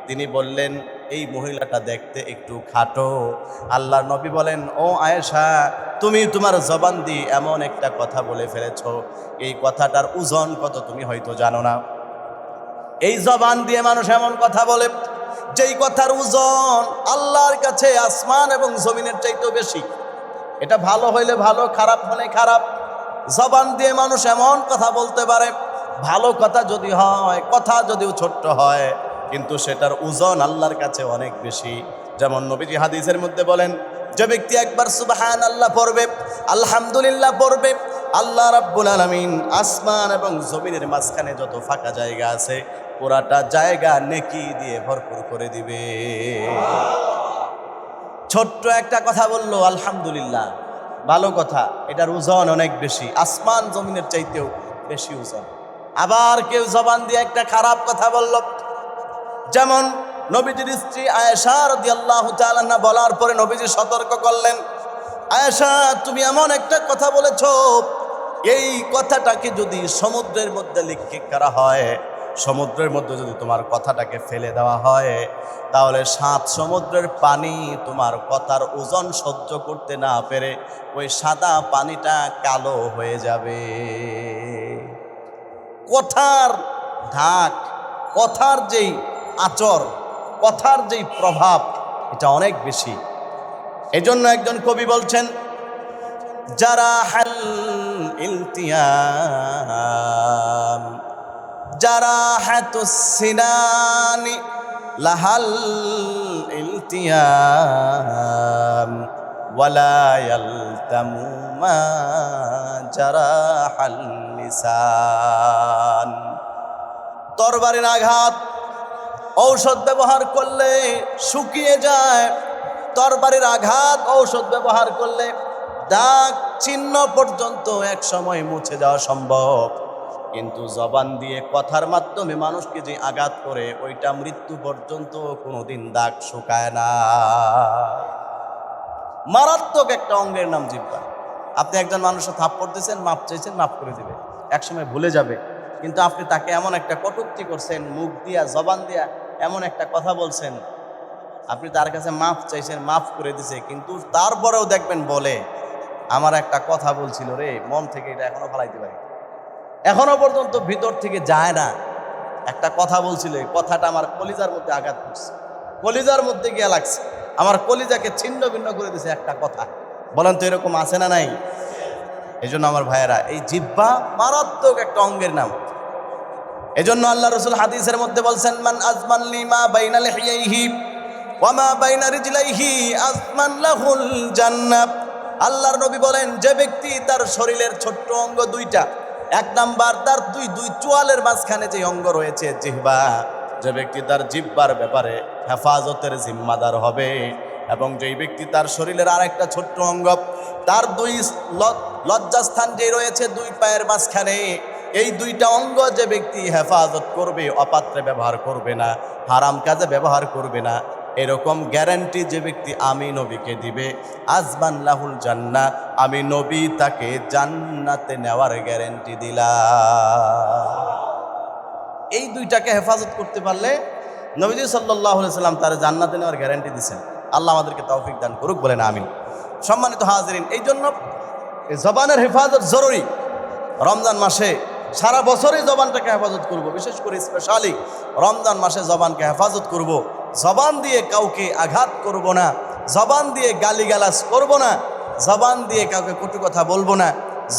তিনি বললেন এই মহিলাটা দেখতে একটু খাটো। আল্লাহর নবী বলেন ও আয়েশা, তুমি তোমার জবান দিয়ে এমন একটা কথা বলে ফেলেছ, এই কথাটার ওজন কত তুমি হয়তো জানো না। এই জবান দিয়ে মানুষ এমন কথা বলে যেই কথার ওজন আল্লাহর কাছে আসমান এবং জমিনের চাইতেও বেশি। এটা ভালো হইলে ভালো, খারাপ হলে খারাপ। জবান দিয়ে মানুষ এমন কথা বলতে পারে, ভালো কথা যদি হয়, কথা যদিও ছোট্ট হয়, কিন্তু সেটার ওজন আল্লাহর কাছে অনেক বেশি। যেমন নবীজি হাদিসের মধ্যে বলেন যে ব্যক্তি একবার সুবহানাল্লাহ পড়বে, আলহামদুলিল্লাহ পড়বে, আল্লাহ রাব্বুল আলামিন আসমান এবং জমিনের মাঝখানে যত ফাঁকা জায়গা আছে পুরাটা জায়গা নেকি দিয়ে ভরপুর করে দিবে। ছোট্ট একটা কথা বললো, আলহামদুলিল্লাহ, ভালো কথা, এটার ওজন অনেক বেশি, আসমান জমিনের চাইতেও বেশি ওজন। আবার কেউ জবান দিয়ে একটা খারাপ কথা বলল, যেমন নবীজির স্ত্রী আয়েশা রাদিয়াল্লাহু তাআলা আনহা বলার পরে নবীজি সতর্ক করলেন, আয়েশা তুমি এমন একটা কথা বলেছ, এই কথাটাকে যদি সমুদ্রের মধ্যে নিক্ষেপ করা হয়, সমুদ্রের মধ্যে যদি তোমার কথাটাকে ফেলে দেওয়া হয়, তাহলে 7 সমুদ্রের পানি তোমার কথার ওজন সহ্য করতে না পেরে ওই সাদা পানিটা কালো হয়ে যাবে। কথার ঢাক, কথার যেই আচর, কথার যেই প্রভাব, এটা অনেক বেশি। এজন্য একজন কবি বলছেন, জারাহাল ইলতিয়াম জারাহাতুস সিনানি লাহাল ইলতিয়াম ওয়ালা ইয়ালতামু মা জারাহাল লিসান। তরবারির আঘাত ঔষধ ব্যবহার করলে শুকিয়ে যায়, তরবারির আঘাত ঔষধ ব্যবহার করলে দাগ চিহ্ন পর্যন্ত এক সময় মুছে যাওয়া সম্ভব, কিন্তু জবান দিয়ে কথার মাধ্যমে মানুষকে যে আঘাত করে ওইটা মৃত্যু পর্যন্ত কোনোদিন দাগ শুকায় না। মারাত্মক একটা অঙ্গের নাম জিহ্বা। আপনি একজন মানুষের থাপ্পড় দিয়েছেন, মাপ চাইছেন, মাফ করে দিবে, একসময় ভুলে যাবে, কিন্তু আপনি তাকে এমন একটা কটূক্তি করছেন, মুখ দিয়া জবান দিয়া এমন একটা কথা বলছেন, আপনি তার কাছে মাফ চাইছেন, মাফ করে দিছে, কিন্তু তারপরেও দেখবেন বলে, আমার একটা কথা বলছিল রে, মন থেকে এটা এখনো ফালাইতে পারি, এখনো পর্যন্ত ভিতর থেকে যায় না। একটা কথা বলছিল, কথাটা আমার কলিজার মধ্যে আঘাত করছে, কলিজার মধ্যে গিয়ে লাগছে, আমার কলিজাকে ছিন্ন ভিন্ন করে দিছে একটা কথা। বলেন তো এরকম আছে না নাই? এই জন্য আমার ভাইয়েরা, এই জিহ্বা মারাত্মক একটা অঙ্গের নাম। এজন্য আল্লাহ রাসূল হাদিসের মধ্যে বলছেন, মান আজমান লিমা বাইনা লিহিয়াইহি ওয়া মা বাইনা রিজলাইহি আজমান লাহুল জান্নাহ। আল্লাহর নবী বলেন, যে ব্যক্তি তার শরীরের ছোট্ট অঙ্গ দুইটা, এক নাম্বার তার দুই চোয়ালের মাঝখানে যে অঙ্গ রয়েছে জিহ্বা, যে ব্যক্তি তার জিহ্বার ব্যাপারে হেফাজতের জিম্মাদার হবে, এবং যেই ব্যক্তি তার শরীরের আরেকটা ছোট্ট অঙ্গ, তার দুই লজ্জাস্থান যে রয়েছে দুই পায়ের মাঝখানে, এই দুইটা অঙ্গ যে ব্যক্তি হেফাজত করবে, অপাত্রে ব্যবহার করবে না, হারাম কাজে ব্যবহার করবে না, এরকম গ্যারান্টি যে ব্যক্তি আমি নবীকে দিবে, আজমান লাহুল জান্নাহ, আমি নবী তাকে জান্নাতে নেওয়ার গ্যারান্টি দিলাম। এই দুইটাকে হেফাজত করতে পারলে নবীজি সাল্লাল্লাহু আলাইহি সাল্লাম তার জান্নাতে নেওয়ার গ্যারান্টি দিয়েছেন। আল্লাহ আমাদেরকে তৌফিক দান করুক, বলেন আমিন। সম্মানিত হাজিরিন, এই জন্য জবানের হেফাজত জরুরি। রমজান মাসে সারা বছরই জবানটাকে হেফাজত করব, বিশেষ করে স্পেশালি রমজান মাসে জবানকে হেফাজত করব। জবান দিয়ে কাউকে আঘাত করব না, জবান দিয়ে গালিগালাজ করব না, জবান দিয়ে কাউকে কটু কথা বলবো না,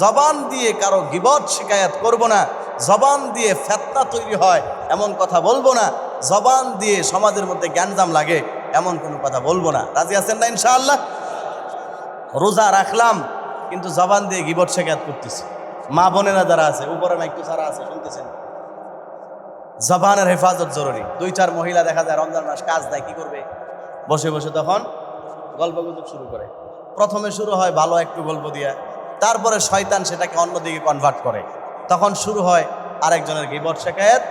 জবান দিয়ে কারো গীবত শিকায়াত করব না, জবান দিয়ে ফিতনা তৈরি হয় এমন কথা বলবো না, জবান দিয়ে সমাজের মধ্যে গ্যাঞ্জাম লাগে এমন কোনো কথা বলবো না। রাজি আছেন না ইনশাআল্লাহ? রোজা রাখলাম কিন্তু জবান দিয়ে গীবত শিকায়াত করতেছি। মা বোনেরা যারা আছে, উপরে মাইকটু যারা আছে শুনতেছেন, জবানের হেফাজত জরুরি। 2-4 মহিলা দেখা যায় রমজান মাস কাজ দেয়, কি করবে? বসে বসে তখন গল্প গুজব শুরু করে। প্রথমে শুরু হয় ভালো একটু গল্প দিয়া, তারপরে শয়তান সেটাকে অন্যদিকে কনভার্ট করে, তখন শুরু হয় আরেকজনের গীবত শিকায়াত,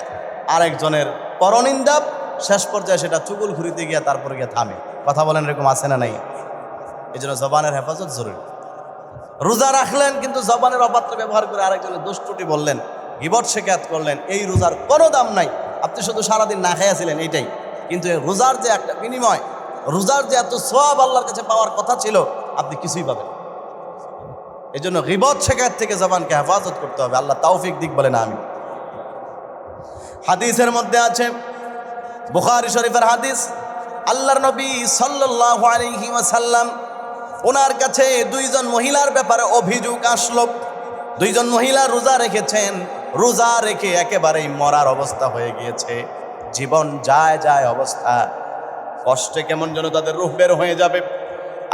আরেকজনের পরনিন্দা, শেষ পর্যায়ে সেটা চুগল ঘুরিতে গিয়া তারপরে গিয়ে থামে। কথা বলেন, এরকম আছে না নাই? এই জন্য জবানের হেফাজত জরুরি। রোজা রাখলেন কিন্তু জবানের অপাত্র ব্যবহার করে আরেকজনের দোষ ত্রুটি বললেন, গীবত শিকায়াত করলেন, এই রোজার কোনো দাম নাই। আপনি শুধু সারাদিন না খাইয়াছিলেন এইটাই, কিন্তু এই রোজার যে একটা বিনিময়, রোজার যে এত সওয়াব আল্লাহর কাছে পাওয়ার কথা ছিল, আপনি কিছুই পাবেন। এই জন্য গীবত শিকায়াত থেকে জবানকে হেফাজত করতে হবে। আল্লাহ তৌফিক দিক, বলেন আমিন। হাদিসের মধ্যে আছে, বুখারী শরীফের হাদিস, আল্লাহর নবী সাল্লাল্লাহু আলাইহি ওয়াসাল্লাম ওনার কাছে 2 জন মহিলার ব্যাপারে অভিযোগ আসলো। 2 জন মহিলা রোজা রেখেছেন, রোজা রেখে একেবারেই মরার অবস্থা হয়ে গিয়েছে, জীবন যায় যায় অবস্থা, কষ্টে কেমন যেন তাদের রূহ বের হয়ে যাবে।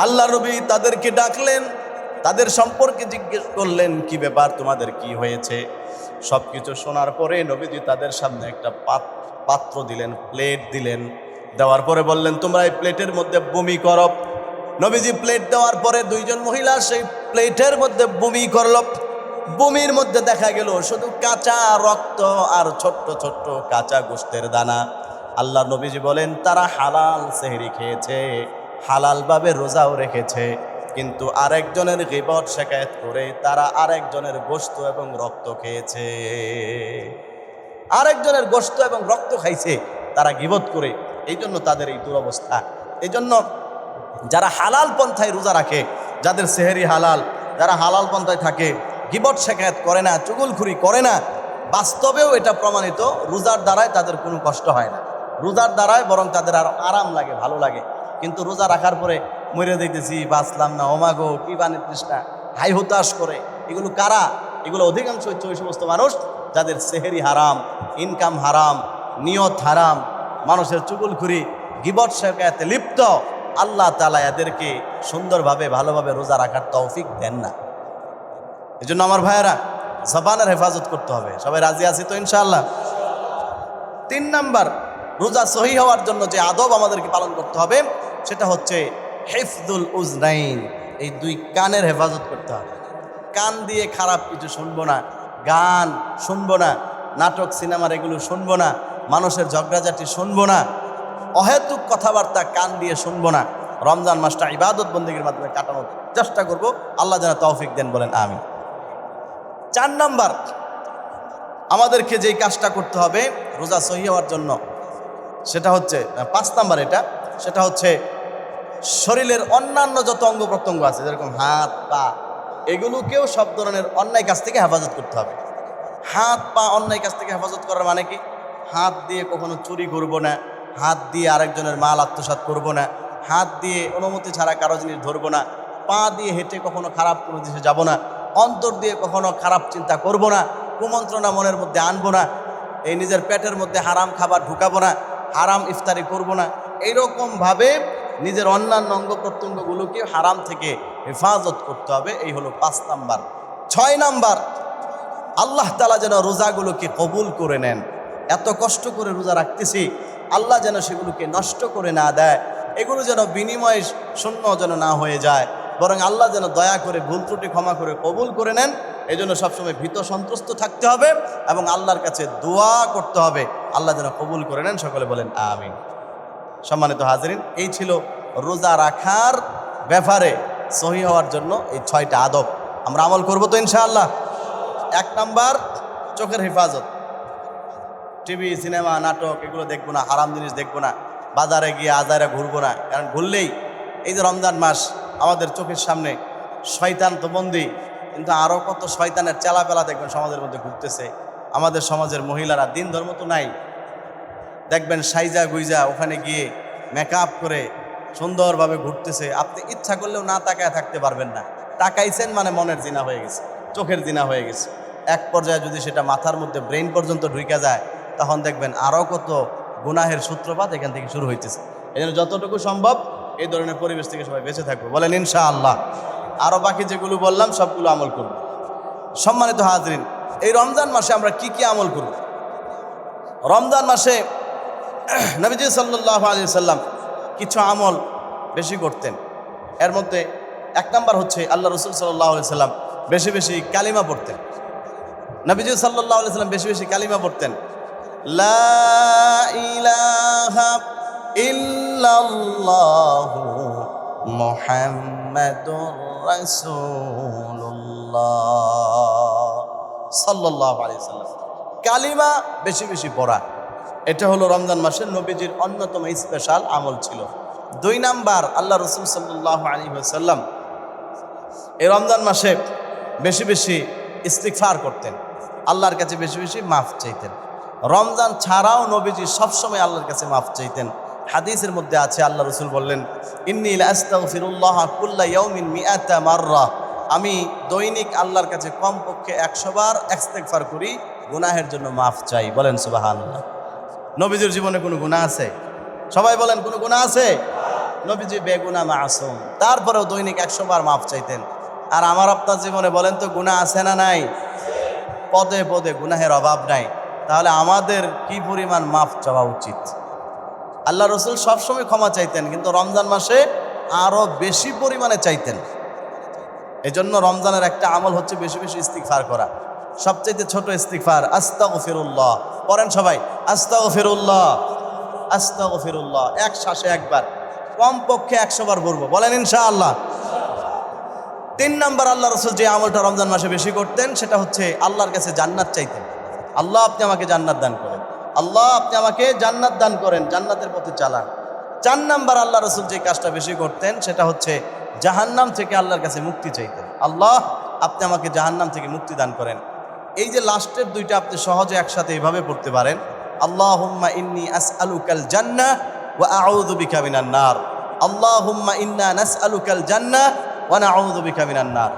আল্লাহর নবী তাদেরকে ডাকলেন, তাদের সম্পর্কে জিজ্ঞেস করলেন, কি ব্যাপার, তোমাদের কি হয়েছে? সবকিছু শোনার পরে নবীজি তাদের সামনে একটা পাত্র দিলেন, প্লেট দিলেন। দেওয়ার পরে বললেন, তোমরা এই প্লেটের মধ্যে বমি করো। নবীজি প্লেট দেওয়ার পরে দুইজন মহিলা সেই প্লেটের মধ্যে বমি করল। বমির মধ্যে দেখা গেল শুধু কাঁচা রক্ত আর ছোট্ট ছোট্ট কাঁচা গোশতের দানা। আল্লাহ নবীজি বলেন, তারা হালাল সেহরি খেয়েছে, হালালভাবে রোজাও রেখেছে, কিন্তু আরেকজনের গীবত শিকায়ত করে তারা আরেকজনের গোশত এবং রক্ত খেয়েছে। আরেকজনের গোশত এবং রক্ত খাইছে তারা গীবত করে, এই জন্য তাদের এই দুরবস্থা। এই জন্য যারা হালাল পন্থায় রোজা রাখে, যাদের সেহরি হালাল, যারা হালাল পন্থায় থাকে, গীবত শিকায়ত করে না, চুগলখুরি করে না, বাস্তবেও এটা প্রমাণিত, রোজার দ্বারায় তাদের কোনো কষ্ট হয় না, রোজার দ্বারায় বরং তাদের আরো আরাম লাগে, ভালো লাগে। কিন্তু রোজা রাখার পরে মরে দিতেছি, বাঁচলাম না, ওমাগো কি বানে তৃষ্ণা, হাই হতাশ করে, এগুলো কারা? এগুলো অধিকাংশ হচ্ছে ওই সমস্ত মানুষ যাদের সেহরি হারাম, ইনকাম হারাম, নিয়ত হারাম, মানুষের চুগলখুরি, গীবত শিকায়তে লিপ্ত। আল্লাহ তাআলা এদেরকে সুন্দরভাবে ভালোভাবে রোজা রাখার তৌফিক দেন না। এই জন্য আমার ভাইয়েরা, জবানের হেফাজত করতে হবে। সবাই রাজি আছি তো ইনশাআল্লাহ? 3 নাম্বার, রোজা সহি হওয়ার জন্য যে আদব আমাদেরকে পালন করতে হবে সেটা হচ্ছে হিফজুল উজনাইন। এই 2 কানের হেফাজত করতে হবে। কান দিয়ে খারাপ কিছু শুনবো না, গান শুনবো না, নাটক সিনেমার এগুলো শুনবো না, মানুষের ঝগড়াঝাটি শুনবো না, অহেতুক কথাবার্তা কান দিয়ে শুনবো না। রমজান মাসটা ইবাদত বন্দেগীর মাধ্যমে কাটানোর চেষ্টা করব। আল্লাহ যেন তৌফিক দেন, বলেন আমিন। 4 নাম্বার, আমাদেরকে যেই কাজটা করতে হবে রোজা সহি হওয়ার জন্য, সেটা হচ্ছে 5 নাম্বার এটা, সেটা হচ্ছে শরীরের অন্যান্য যত অঙ্গ প্রত্যঙ্গ আছে, যেরকম হাত পা, এগুলোকেও সব ধরনের অন্যায় কাজ থেকে হেফাজত করতে হবে। হাত পা অন্যায় কাজ থেকে হেফাজত করার মানে কি? হাত দিয়ে কখনো চুরি করবো না, হাত দিয়ে আরেকজনের মাল আত্মসাৎ করবো না, হাত দিয়ে অনুমতি ছাড়া কারো জিনিস ধরবো না, পা দিয়ে হেঁটে কখনো খারাপ কোনো দিকে যাবো না, অন্তর দিয়ে কখনো খারাপ চিন্তা করবো না, কুমন্ত্রণা মনের মধ্যে আনবো না, এই নিজের পেটের মধ্যে হারাম খাবার ঢুকাবো না, হারাম ইফতারি করবো না। এইরকমভাবে নিজের অন্যান্য অঙ্গ প্রত্যঙ্গগুলোকে হারাম থেকে হেফাজত করতে হবে। এই হলো 5 নাম্বার। 6 নাম্বার, আল্লাহ তাআলা যেন রোজাগুলোকে কবুল করে নেন। এত কষ্ট করে রোজা রাখতেছি, আল্লাহ যেন সেগুলোকে নষ্ট করে না দেয়, এগুলো যেন বিনিময় শূন্য যেন না হয়ে যায়, বরং আল্লাহ যেন দয়া করে ভুল ত্রুটি ক্ষমা করে কবুল করে নেন। এই জন্য সবসময় ভীত সন্ত্রস্ত থাকতে হবে এবং আল্লাহর কাছে দোয়া করতে হবে, আল্লাহ যেন কবুল করে নেন। সকলে বলেন আমিন। সম্মানিত হাজিরিন, এই ছিল রোজা রাখার ব্যাপারে সহি হওয়ার জন্য এই 6টা আদব। আমরা আমল করবো তো ইনশাআল্লাহ? 1 নাম্বার, চোখের হেফাজত। টিভি, সিনেমা, নাটক এগুলো দেখবো না, হারাম জিনিস দেখবো না, বাজারে গিয়ে আজারে ঘুরবো না। কারণ ঘুরলেই এই যে রমজান মাস আমাদের চোখের সামনে, শয়তান তো বন্দি, কিন্তু আরও কত শয়তানের চেলাপেলা দেখবেন সমাজের মধ্যে ঘুরতেছে। আমাদের সমাজের মহিলারা, দিন ধর্ম তো নাই, দেখবেন সাইজা গুইজা ওখানে গিয়ে মেকআপ করে সুন্দরভাবে ঘুরতেছে। আপনি ইচ্ছা করলেও না তাকায় থাকতে পারবেন না। তাকাইছেন মানে মনের জিনা হয়ে গেছে, চোখের জিনা হয়ে গেছে। এক পর্যায়ে যদি সেটা মাথার মধ্যে ব্রেইন পর্যন্ত ঢুকে যায়, তখন দেখবেন আরও কত গুনাহের সূত্রপাত এখান থেকে শুরু হইতেছে। এই জন্য যতটুকু সম্ভব এই ধরনের পরিবেশ থেকে সবাই বেঁচে থাকবো, বলেন ইনশাআল্লাহ। আরও বাকি যেগুলো বললাম সবগুলো আমল করব। সম্মানিত হাজরিন, এই রমজান মাসে আমরা কি কি আমল করব? রমজান মাসে নবীজি সাল্লাল্লাহু আলাইহি সাল্লাম কিছু আমল বেশি করতেন। এর মধ্যে 1 নাম্বার হচ্ছে আল্লাহ রসুল সাল্লাল্লাহু আলাইহি সাল্লাম বেশি বেশি কালিমা পড়তেন। নবীজি সাল্লাল্লাহু আলাইহি সাল্লাম বেশি বেশি কালিমা পড়তেন। লা ইলাহা ইল্লাল্লাহু মুহাম্মাদুর রাসূলুল্লাহ সাল্লাল্লাহু আলাইহি সাল্লাম। কালিমা বেশি বেশি পড়া, এটা হলো রমজান মাসের নবীজির অন্যতম স্পেশাল আমল ছিল। 2 নাম্বার, আল্লাহ রসুল সাল্লাল্লাহু আলাইহি ওয়াসাল্লাম এই রমজান মাসে বেশি বেশি ইস্তিগফার করতেন, আল্লাহর কাছে বেশি বেশি মাফ চাইতেন। রমজান ছাড়াও নবীজি সবসময় আল্লাহর কাছে মাফ চাইতেন। হাদিসের মধ্যে আছে, আল্লাহ রসুল বললেন, ইন্নী লাস্তাগফিরুল্লাহ কুল্লা ইয়াউমিন মিআতা মাররা, আমি দৈনিক আল্লাহর কাছে কমপক্ষে 100 বার ইস্তিগফার করি, গুনাহের জন্য মাফ চাই। বলেন সুবহানাল্লাহ। নবীজির জীবনে কোনো গুনাহ আছে? সবাই বলেন, কোনো গুনাহ আছে? নবীজি বেগুনাহ মাসুম, তারপরেও দৈনিক 100 বার মাফ চাইতেন। আর আমার আপনার জীবনে বলেন তো গুনাহ আছে না নাই? পদে পদে গুনাহের অভাব নাই। তাহলে আমাদের কি পরিমাণ মাফ চাওয়া উচিত। আল্লাহ রসুল সবসময় ক্ষমা চাইতেন, কিন্তু রমজান মাসে আরো বেশি পরিমাণে চাইতেন। এজন্য রমজানের একটা আমল হচ্ছে বেশি বেশি ইস্তিগফার করা। সবচেয়ে ছোট ইস্তিগফার আস্তাগফিরুল্লাহ। পড়েন সবাই, আস্তাগফিরুল্লাহ আস্তাগফিরুল্লাহ। এক শ্বাসে একবার, কমপক্ষে 100 বার বলবো, বলেন ইনশাআল্লাহ। 3 নাম্বার, আল্লাহ রসুল যে আমলটা রমজান মাসে বেশি করতেন সেটা হচ্ছে আল্লাহর কাছে জান্নাত চাইতেন। আল্লাহ আপনি আমাকে জান্নাত দান করেন, আল্লাহ আপনি আমাকে জান্নাত দান করেন, জান্নাতের পথে চালান। 4 নাম্বার, আল্লাহ রসুল যে কাজটা বেশি করতেন সেটা হচ্ছে জাহান্নাম থেকে আল্লাহর কাছে মুক্তি চাইতেন। আল্লাহ আপনি আমাকে জাহান্নাম থেকে মুক্তি দান করেন। এই যে লাস্টের দুইটা আপনি সহজে একসাথে এইভাবে পড়তে পারেন, আল্লাহুম্মা ইন্নী আসআলুকাল জান্নাহ ওয়া আউযু বিকা মিনান নার। আল্লাহুম্মা ইন্না নাসআলুকাল জান্নাহ ওয়া নাউযু বিকা মিনান নার।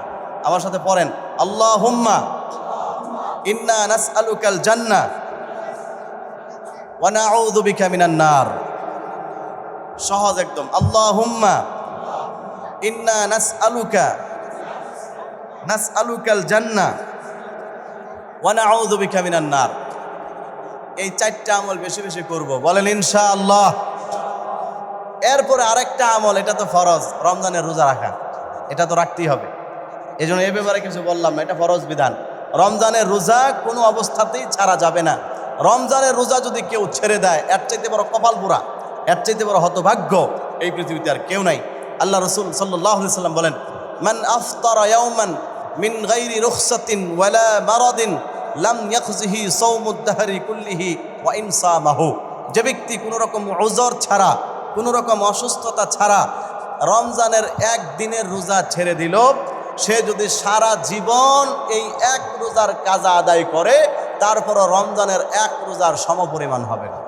আমার সাথে পড়েন, আল্লাহুম্মা ইন্না নাসআলুকাল জান্নাহ ওয়া নাউযু বিকা মিনান নার। সহজ একদম, আল্লাহুম্মা ইন্না নাসআলুকাল জান্নাহ ওয়া নাউযু বিকা মিনান নার। এই 4টা আমল বেশি বেশি করব, বলেন ইনশাআল্লাহ। এরপরে আরেকটা আমল, এটা তো ফরজ, রমজানের রোজা রাখা। এটা তো রাখতেই হবে, এই জন্য এ ব্যাপারে কিছু বললাম না, এটা ফরজ বিধান। রমজানের রোজা কোনো অবস্থাতেই ছাড়া যাবে না। রমজানের রোজা যদি কেউ ছেড়ে দেয়, এর চাইতে বড় কপাল পোড়া, এর চাইতে বড় হতভাগ্য এই পৃথিবীতে আর কেউ নাই। আল্লাহ রসুল সাল্লাল্লাহু আলাইহি সাল্লাম বলেন, মান আফতারা ইয়াওমান মিন গায়রি রুখসাতিন ওয়ালা মারাদিন লাম ইয়াখজিহি সাওমুদ দাহরি কুল্লিহি ওয়া ইন সামাহু। যে ব্যক্তি কোনো রকম উযর ছাড়া, কোনো রকম অসুস্থতা ছাড়া রমজানের একদিনের রোজা ছেড়ে দিল, সে যদি সারা জীবন এই এক রোজার কাজা আদায় করে, তারপরও রমজানের এক রোজার সমপরিমাণ হবে না।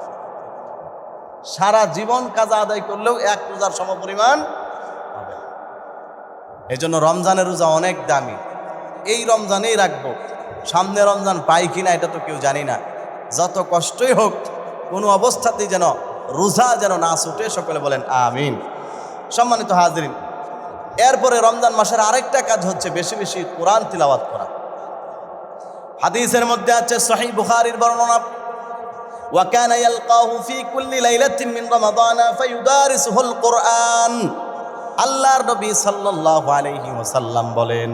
সারা জীবন কাজা আদায় করলেও এক রোজার সমপরিমাণ হবে না। এই জন্য রমজানের রোজা অনেক দামি। এই রমজানেই রাখবো, সামনে রমজান পাই কিনা এটা তো কেউ জানি না। যত কষ্টই হোক, কোনো অবস্থাতেই যেন রোজা যেন না ছুটে, সকলে বলেন আমিন। সম্মানিত হাজরিন, এরপরে রমজান মাসের আরেকটা কাজ হচ্ছে বেশি বেশি কোরআন তিলাওয়াত করা। হাদিসের মধ্যে আছে, সহিহ বুখারীর বর্ণনা, ওয়া কানা ইয়ালকাহু ফি কুল্লি লাইলাতিন মিন রমাদানা ফায়ুদারিসুহুল কুরআন। আল্লাহর নবী সাল্লাল্লাহু আলাইহি ওয়াসাল্লাম বলেন,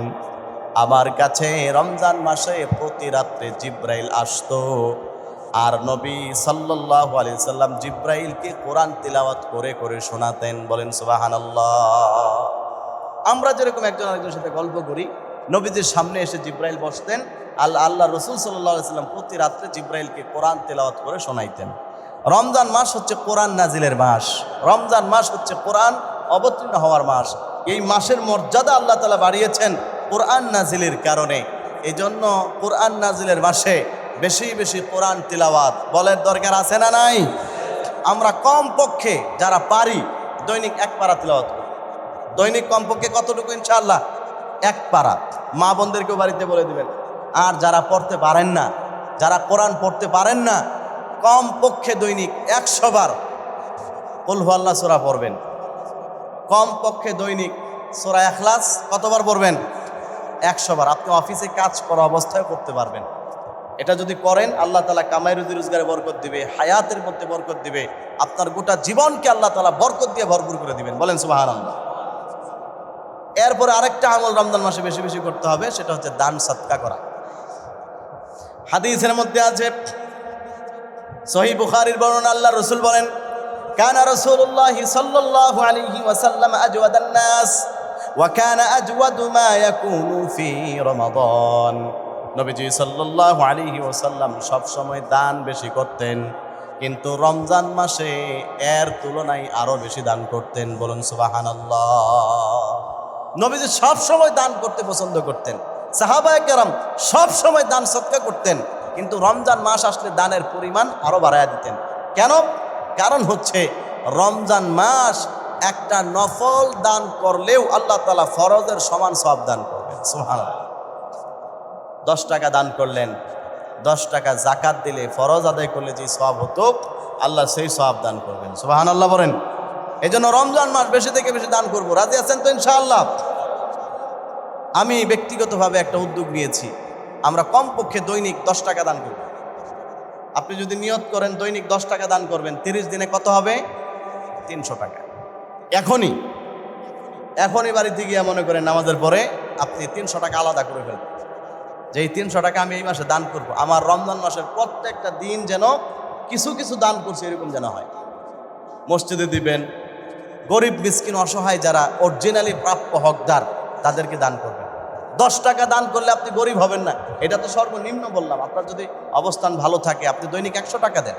আমার কাছে রমজান মাসে প্রতি রাত্রে জিব্রাইল আসতো, আর নবী সাল্লাল্লাহু আলাইহি সাল্লাম জিব্রাইলকে কোরআন তিলাওয়াত করে করে শোনাতেন। বলেন সুবহানাল্লাহ। আমরা যেরকম একজন আরেকজনের সাথে গল্প করি, নবীজির সামনে এসে জিব্রাইল বসতেন, আল্লাহ রসুল সাল্লাল্লাহু আলাইহি সাল্লাম প্রতি রাত্রে জিব্রাইলকে কোরআন তেলাওয়াত করে শোনাইতেন। রমজান মাস হচ্ছে কোরআন নাজিলের মাস, রমজান মাস হচ্ছে কোরআন অবতীর্ণ হওয়ার মাস। এই মাসের মর্যাদা আল্লাহ তাআলা বাড়িয়েছেন কোরআন নাজিলের কারণে। এই জন্য কোরআন নাজিলের মাসে বেশি বেশি কোরআন তিলাওয়াত বলার দরকার আছে না নাই? আমরা কমপক্ষে যারা পারি দৈনিক 1 পারা তিলাওয়াত করি। দৈনিক কমপক্ষে কতটুকু? ইনশাআল্লাহ 1 পারা। মা বোনদেরকেও বাড়িতে বলে দিবেন। আর যারা পড়তে পারেন না, যারা কোরআন পড়তে পারেন না, কমপক্ষে দৈনিক 100 বার কুল হুয়াল্লাহ সূরা পড়বেন। কমপক্ষে দৈনিক সূরা ইখলাস কতবার পড়বেন? 100 বার। আপনি অফিসে কাজ করা অবস্থায় করতে পারবেন। এটা যদি করেন, আল্লাহ তাআলা কামাই রুজি রোজগারে বরকত দিবে, হায়াতের মধ্যে বরকত দিবে, আপনার গোটা জীবনকে আল্লাহ তাআলা বরকত দিয়ে ভরপুর করে দিবেন। বলেন সুবহানাল্লাহ। এরপরে আরেকটা আমল রমজান মাসে বেশি বেশি করতে হবে, সেটা হচ্ছে দান সাদকা করা। হাদিসের মধ্যে আছে, সহিহ বুখারীর বর্ণনা, আল্লাহ রাসূল বলেন, কানা রাসূলুল্লাহি সাল্লাল্লাহু আলাইহি ওয়াসাল্লাম আজওয়াদান নাস ওয়া কানা আজওয়াদু মা ইয়াকুনু ফি রমাদান। নবীজি সাল্লাল্লাহু আলাইহি ওয়াসাল্লাম সব সময় দান বেশি করতেন, কিন্তু রমজান মাসে এর তুলনায় আরো বেশি দান করতেন। বলুন সুবহানাল্লাহ। নবীজি সব সময় দান করতে পছন্দ করতেন, সাহাবায়ে কেরাম সব সময় দান সদকা করতেন, কিন্তু রমজান মাস আসলে দানের পরিমাণ আরো বাড়ায়া দিতেন। কেন? কারণ হচ্ছে রমজান মাস একটা নফল দান করলেও আল্লাহ তাআলা ফরজের সমান সওয়াব দান করবেন। সুবহানাল্লাহ। 10 টাকা দান করলেন, 10 টাকা যাকাত দিলে, ফরজ আদায় করলে যে সওয়াব হতো, আল্লাহ সেই সওয়াব দান করবেন। সুবহানাল্লাহ বলেন। এই জন্য রমজান মাস বেশি থেকে বেশি দান করবো। রাজি আছেন তো ইনশাআল্লাহ? আমি ব্যক্তিগতভাবে একটা উদ্যোগ নিয়েছি, আমরা কমপক্ষে দৈনিক 10 টাকা দান করব। আপনি যদি নিয়ত করেন দৈনিক 10 টাকা দান করবেন, 30 দিনে কত হবে? 300 টাকা। এখনই বাড়িতে গিয়ে মনে করেন নামাজের পরে আপনি 300 টাকা আলাদা করে ফেলবেন, যে এই 300 টাকা আমি এই মাসে দান করব। আমার রমজান মাসের প্রত্যেকটা দিন যেন কিছু কিছু দান করছে এরকম যেন হয়। মসজিদে দিবেন, গরিব মিসকিন অসহায় যারা অরিজিনালি প্রাপ্য হকদার তাদেরকে দান করবেন। 10 টাকা দান করলে আপনি গরিব হবেন না, এটা তো সর্বনিম্ন বললাম। আপনার যদি অবস্থান ভালো থাকে আপনি দৈনিক 100 টাকা দেন,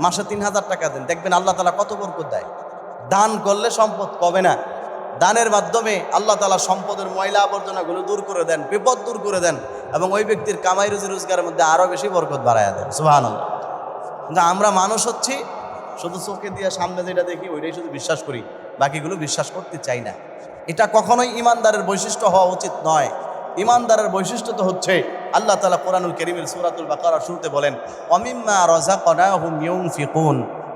মাসে 3000 টাকা দেন, দেখবেন আল্লাহ তাআলা কত বরকত দেয়। দান করলে সম্পদ কমে না, দানের মাধ্যমে আল্লাহ তাআলা সম্পদের ময়লা আবর্জনাগুলো দূর করে দেন, বিপদ দূর করে দেন, এবং ওই ব্যক্তির কামাই রুজি রোজগারের মধ্যে আরও বেশি বরকত বাড়ায় দেন। সুবহানাল্লাহ। কিন্তু আমরা মানুষ হচ্ছি শুধু চোখে দিয়ে সামনে যেটা দেখি ওইটাই শুধু বিশ্বাস করি, বাকিগুলো বিশ্বাস করতে চাই না। এটা কখনোই ইমানদারের বৈশিষ্ট্য হওয়া উচিত নয়। ইমানদারের বৈশিষ্ট্য তো হচ্ছে আল্লাহ তাআলা কোরআনুল কারীমের সূরাতুল বাকারার শুরুতে বলেন, ওয়ামিম্মা রাযাকনাহুম ইউনফিকুন।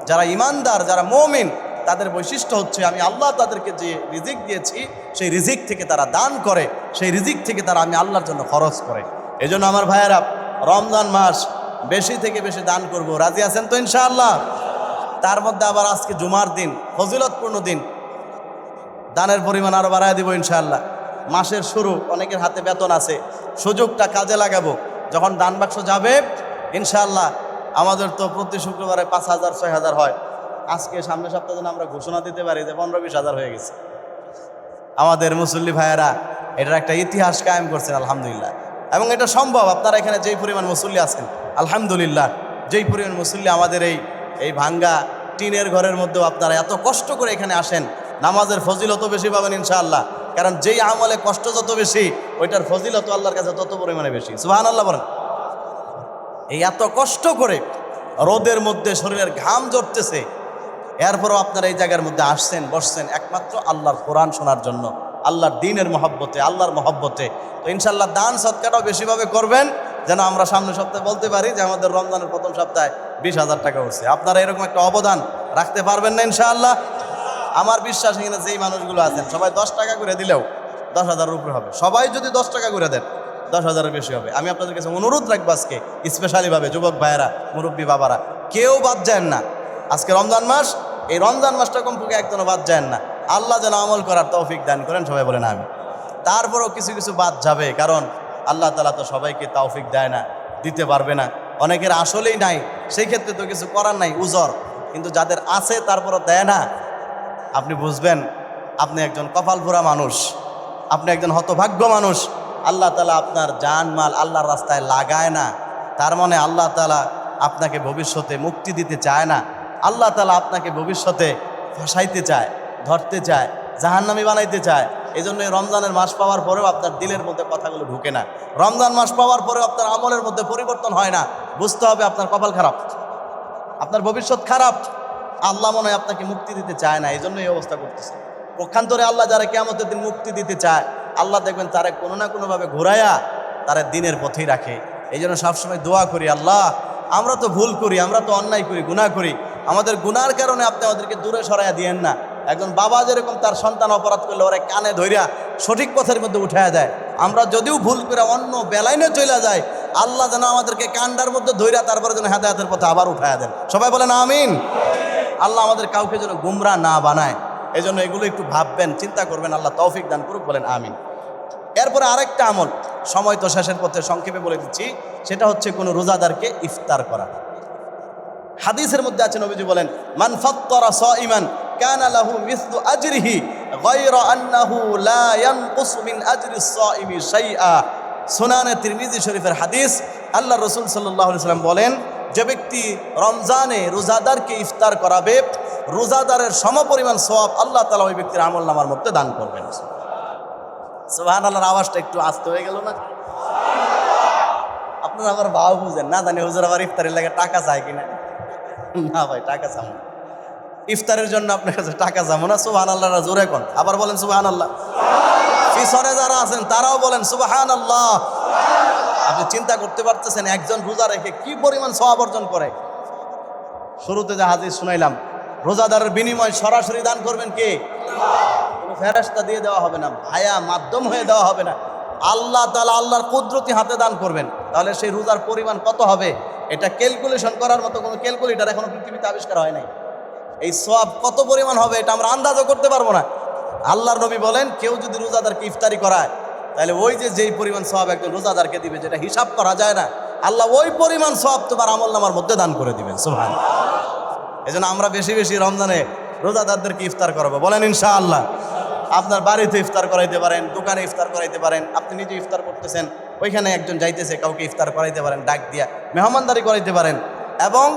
যারা ইমানদার, যারা মুমিন, তাদের বৈশিষ্ট্য হচ্ছে আমি আল্লাহ তাদেরকে যে রিজিক দিয়েছি সেই রিজিক থেকে তারা দান করে, সেই রিজিক থেকে তারা আমি আল্লাহর জন্য খরচ করে। এজন্য আমার ভাইয়েরা, রমজান মাস বেশি থেকে বেশি দান করব, রাজি আছেন তো ইনশাআল্লাহ? তার মধ্যে আবার আজকে জুমার দিন, ফজিলতপূর্ণ দিন, দানের পরিমাণ আরো বাড়ায় দিব ইনশাআল্লাহ। মাসের শুরু, অনেকের হাতে বেতন আছে, সুযোগটা কাজে লাগাবো। যখন দান বাক্স যাবে ইনশাআল্লাহ, আমাদের তো প্রতি শুক্রবারে 5000 6000 হয়। আজকে সামনের সপ্তাহে যেন আমরা ঘোষণা দিতে পারি যে 15-20 হাজার হয়ে গেছে। আমাদের মুসল্লি ভাইয়েরা এটার একটা ইতিহাস কায়েম করছেন আলহামদুলিল্লাহ, এবং এটা সম্ভব। আপনারা এখানে যেই পরিমাণ মুসল্লি আছেন আলহামদুলিল্লাহ, যেই পরিমাণ মুসল্লি আমাদের এই ভাঙ্গা টিনের ঘরের মধ্যেও আপনারা এত কষ্ট করে এখানে আসেন, নামাজের ফজিলত বেশি পাবেন ইনশাআল্লাহ। কারণ যেই আমলে কষ্ট যত বেশি, ওইটার ফজিলত আল্লাহর কাছে তত পরিমাণে বেশি। সুবহানাল্লাহ বলেন। এই এত কষ্ট করে রোদের মধ্যে শরীরের ঘাম ঝরতেছে, এরপরও আপনারা এই জায়গার মধ্যে আসছেন, বসছেন একমাত্র আল্লাহর কোরআন শোনার জন্য, আল্লাহর দ্বীনের মহব্বতে, আল্লাহর মহব্বতে। তো ইনশাআল্লাহ দান সদকাটাও বেশিভাবে করবেন, যেন আমরা সামনের সপ্তাহে বলতে পারি যে আমাদের রমজানের প্রথম সপ্তাহে 20,000 টাকা উঠছে। আপনারা এরকম একটা অবদান রাখতে পারবেন না ইনশাআল্লাহ? আমার বিশ্বাস এখানে যেই মানুষগুলো আছেন সবাই 10 টাকা করে দিলেও 10,000-এর উপরে হবে। সবাই যদি 10 টাকা করে দেন 10,000-এর বেশি হবে। আমি আপনাদের কাছে অনুরোধ রাখবো আজকে স্পেশালিভাবে, যুবক ভাইয়েরা, মুরব্বী বাবারা, কেউ বাদ যায় না। আজকে রমজান মাস, এই রমজান মাসটা কমপক্ষে একজনও বাদ যায় না। আল্লাহ যেন আমল করার তৌফিক দান করেন, সবাই বলেন আমি। তারপরেও কিছু কিছু বাদ যাবে, কারণ আল্লাহ তাআলা তো সবাইকে তৌফিক দেয় না, দিতে পারবে না। অনেকের আসলেই নাই, সেই ক্ষেত্রে তো কিছু করার নাই, উজর। কিন্তু যাদের আছে তারপরও দেয় না, আপনি বুঝবেন আপনি একজন কপালপোড়া মানুষ, আপনি একজন হতভাগ্য মানুষ। আল্লাহ তাআলা আপনার জান মাল আল্লাহর রাস্তায় লাগায় না, তার মানে আল্লাহ তাআলা আপনাকে ভবিষ্যতে মুক্তি দিতে চায় না। আল্লাহ তাআলা আপনাকে ভবিষ্যতে ফাঁসাইতে চায়, ধরতে চায়, জাহান্নামী বানাইতে চায়। এই জন্য রমজানের মাস পাওয়ার পরেও আপনার দিলের মধ্যে কথাগুলো ঢুকে না। রমজান মাস পাওয়ার পরেও আপনার আমলের মধ্যে পরিবর্তন হয় না। বুঝতে হবে আপনার কপাল খারাপ, আপনার ভবিষ্যৎ খারাপ। আল্লাহ মনে হয় আপনাকে মুক্তি দিতে চায় না, এই জন্য এই অবস্থা করতেছে। পক্ষান্তরে আল্লাহ যারা কিয়ামতের দিন মুক্তি দিতে চায়, আল্লাহ দেখবেন তারা কোনো না কোনোভাবে ঘুরাইয়া তারা দিনের পথেই রাখে। এই জন্য সবসময় দোয়া করি, আল্লাহ আমরা তো ভুল করি, আমরা তো অন্যায় করি, গুনাহ করি, আমাদের গুনার কারণে আপনি আমাদেরকে দূরে সরাইয়া দিয়েন না। একজন বাবা যেরকম তার সন্তান অপরাধ করলে ওরা কানে ধইরা সঠিক পথের মধ্যে উঠায়া দেয়, আমরা যদিও ভুল করে অন্য বেলাইনে চলে যায়, আল্লাহ যেন আমাদেরকে কান্ডার মধ্যে ধইরা তারপরে যেন হেদায়েতের পথে আবার উঠায়া দেন। সবাই বলেন আমিন। আল্লাহ আমাদের কাউকে যেন গুমরা না বানায়, এই জন্য এগুলো একটু ভাববেন, চিন্তা করবেন, আল্লাহ তৌফিক দান করুক, বলেন আমিন। এরপরে আরেকটা আমল, সময় তো শেষের পথে সংক্ষেপে বলে দিচ্ছি, সেটা হচ্ছে কোনো রোজাদারকে ইফতার করা। হাদিসের মধ্যে আছে, নবীজি বলেন, মান ফাত্তারা সাইমান কানা লাহু মিসলু আজরিহি গায়রা আন্নাহু লা ইয়ানকুসু মিন আজরিস সাইমি শাইআ। সুনানে তিরমিজি শরীফের হাদিস। আল্লাহ রাসূল সাল্লাল্লাহু আলাইহি ওয়াসাল্লাম বলেন, যে ব্যক্তি রমজানে রোজাদারকে ইফতার করাবে, রোজাদারের সমপরিমাণ সওয়াব আল্লাহ তাআলা ওই ব্যক্তির আমলনামার মধ্যে দান করবেন। সুবহানাল্লাহর আওয়াজটা একটু আস্তে হয়ে গেল না? আপনারা আবার ভাও বুঝেন না, জানি হুজুর আবার ইফতারের লাগে টাকা চায় কিনা। না ভাই, টাকা চাবো না, ইফতারের জন্য আপনার কাছে টাকা চাবো না। সুবহানাল্লাহ জোরে কোন, আবার বলেন সুবহানাল্লাহ। পিছনে যারা আছেন তারাও বলেন সুবহানাল্লাহ। আপনি চিন্তা করতে পারতেছেন একজন রোজা রেখে কি পরিমাণ সওয়াব অর্জন করে। শুরুতে যে হাদিস শুনাইলাম, রোজাদারের বিনিময় সরাসরি দান করবেন কে? কোনো ফেরেশতা দিয়ে দেওয়া হবে না, ভায়া মাধ্যম হয়ে দেওয়া হবে না, আল্লাহ তাআলা আল্লাহর কুদরতি হাতে দান করবেন। তাহলে সেই রোজার পরিমাণ কত হবে? এটা ক্যালকুলেশন করার মতো কোনো ক্যালকুলেটর এখনো পৃথিবীতে আবিষ্কার হয় নাই। এই সওয়াব কত পরিমাণ হবে এটা আমরা আন্দাজও করতে পারবো না। আল্লাহর নবী বলেন, কেউ যদি রোজাদারকে ইফতারি করায় তাহলে ওই যেই পরিমাণ সওয়াব একজন রোজাদারকে দিবে, যেটা হিসাব করা যায় না, আল্লাহ ওই পরিমাণ সওয়াব তোমার আমলনামার মধ্যে দান করে দিবেন। সুবহানাল্লাহ। এজন্য আমরা বেশি বেশি রমজানে রোজাদারদেরকে ইফতার করাবো, বলেন ইনশাআল্লাহ। আপনার বাড়িতে ইফতার করাইতে পারেন, দোকানে ইফতার করাইতে পারেন, আপনি নিজে ইফতার করতেছেন, ওইখানে একজন যাইতেছে, কাউকে ইফতার করাইতে পারেন, ডাক দিয়া মেহমানদারি করাইতে পারেন। এবং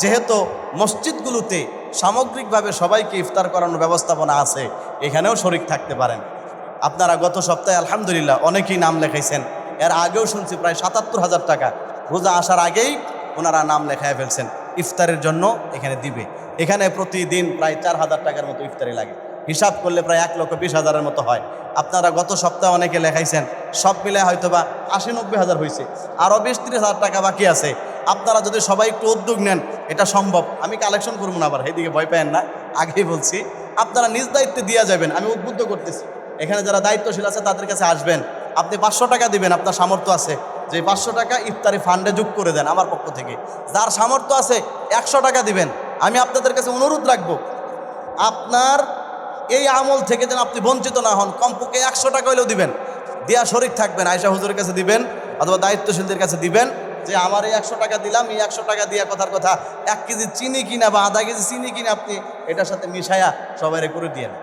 যেহেতু মসজিদগুলোতে সামগ্রিকভাবে সবাইকে ইফতার করানোর ব্যবস্থাপনা আছে, এখানেও শরিক থাকতে পারেন। আপনারা গত সপ্তাহে আলহামদুলিল্লাহ অনেকেই নাম লেখাইছেন। এর আগেও শুনছি প্রায় ৭৭,০০০ টাকা রোজা আসার আগেই ওনারা নাম লেখায় ফেলছেন ইফতারের জন্য। এখানে দিবে, এখানে প্রতিদিন প্রায় ৪,০০০ টাকার মতো ইফতারি লাগে, হিসাব করলে প্রায় ১,২০,০০০-এর মতো হয়। আপনারা গত সপ্তাহে অনেকে লেখাইছেন, সব মিলে হয়তো বা ৮০-৯০ হাজার হয়েছে, আরও ২০-৩০ হাজার টাকা বাকি আছে। আপনারা যদি সবাই একটু উদ্যোগ নেন, এটা সম্ভব। আমি কালেকশন করবো না, আবার এদিকে ভয় পেয়েন না, আগেই বলছি। আপনারা নিজ দায়িত্বে দিয়ে যাবেন, আমি উদ্বুদ্ধ করতেছি। এখানে যারা দায়িত্বশীল আছে তাদের কাছে আসবেন, আপনি ৫০০ টাকা দিবেন, আপনার সামর্থ্য আছে, যে ৫০০ টাকা ইফতারি ফান্ডে যোগ করে দেন আমার পক্ষ থেকে। যার সামর্থ্য আছে ১০০ টাকা দিবেন। আমি আপনাদের কাছে অনুরোধ রাখবো, আপনার এই আমল থেকে যেন আপনি বঞ্চিত না হন, কমপক্ষে ১০০ টাকা হলেও দিবেন, দিয়া শরিক থাকবেন। আয়েশা হুজুরের কাছে দিবেন অথবা দায়িত্বশীলদের কাছে দিবেন, যে আমার এই ১০০ টাকা দিলাম, এই ১০০ টাকা দিয়া কথার কথা ১ কেজি চিনি কিনা বা আধা কেজি চিনি কিনা আপনি এটার সাথে মিশায়া সবাই করে দিয়েন।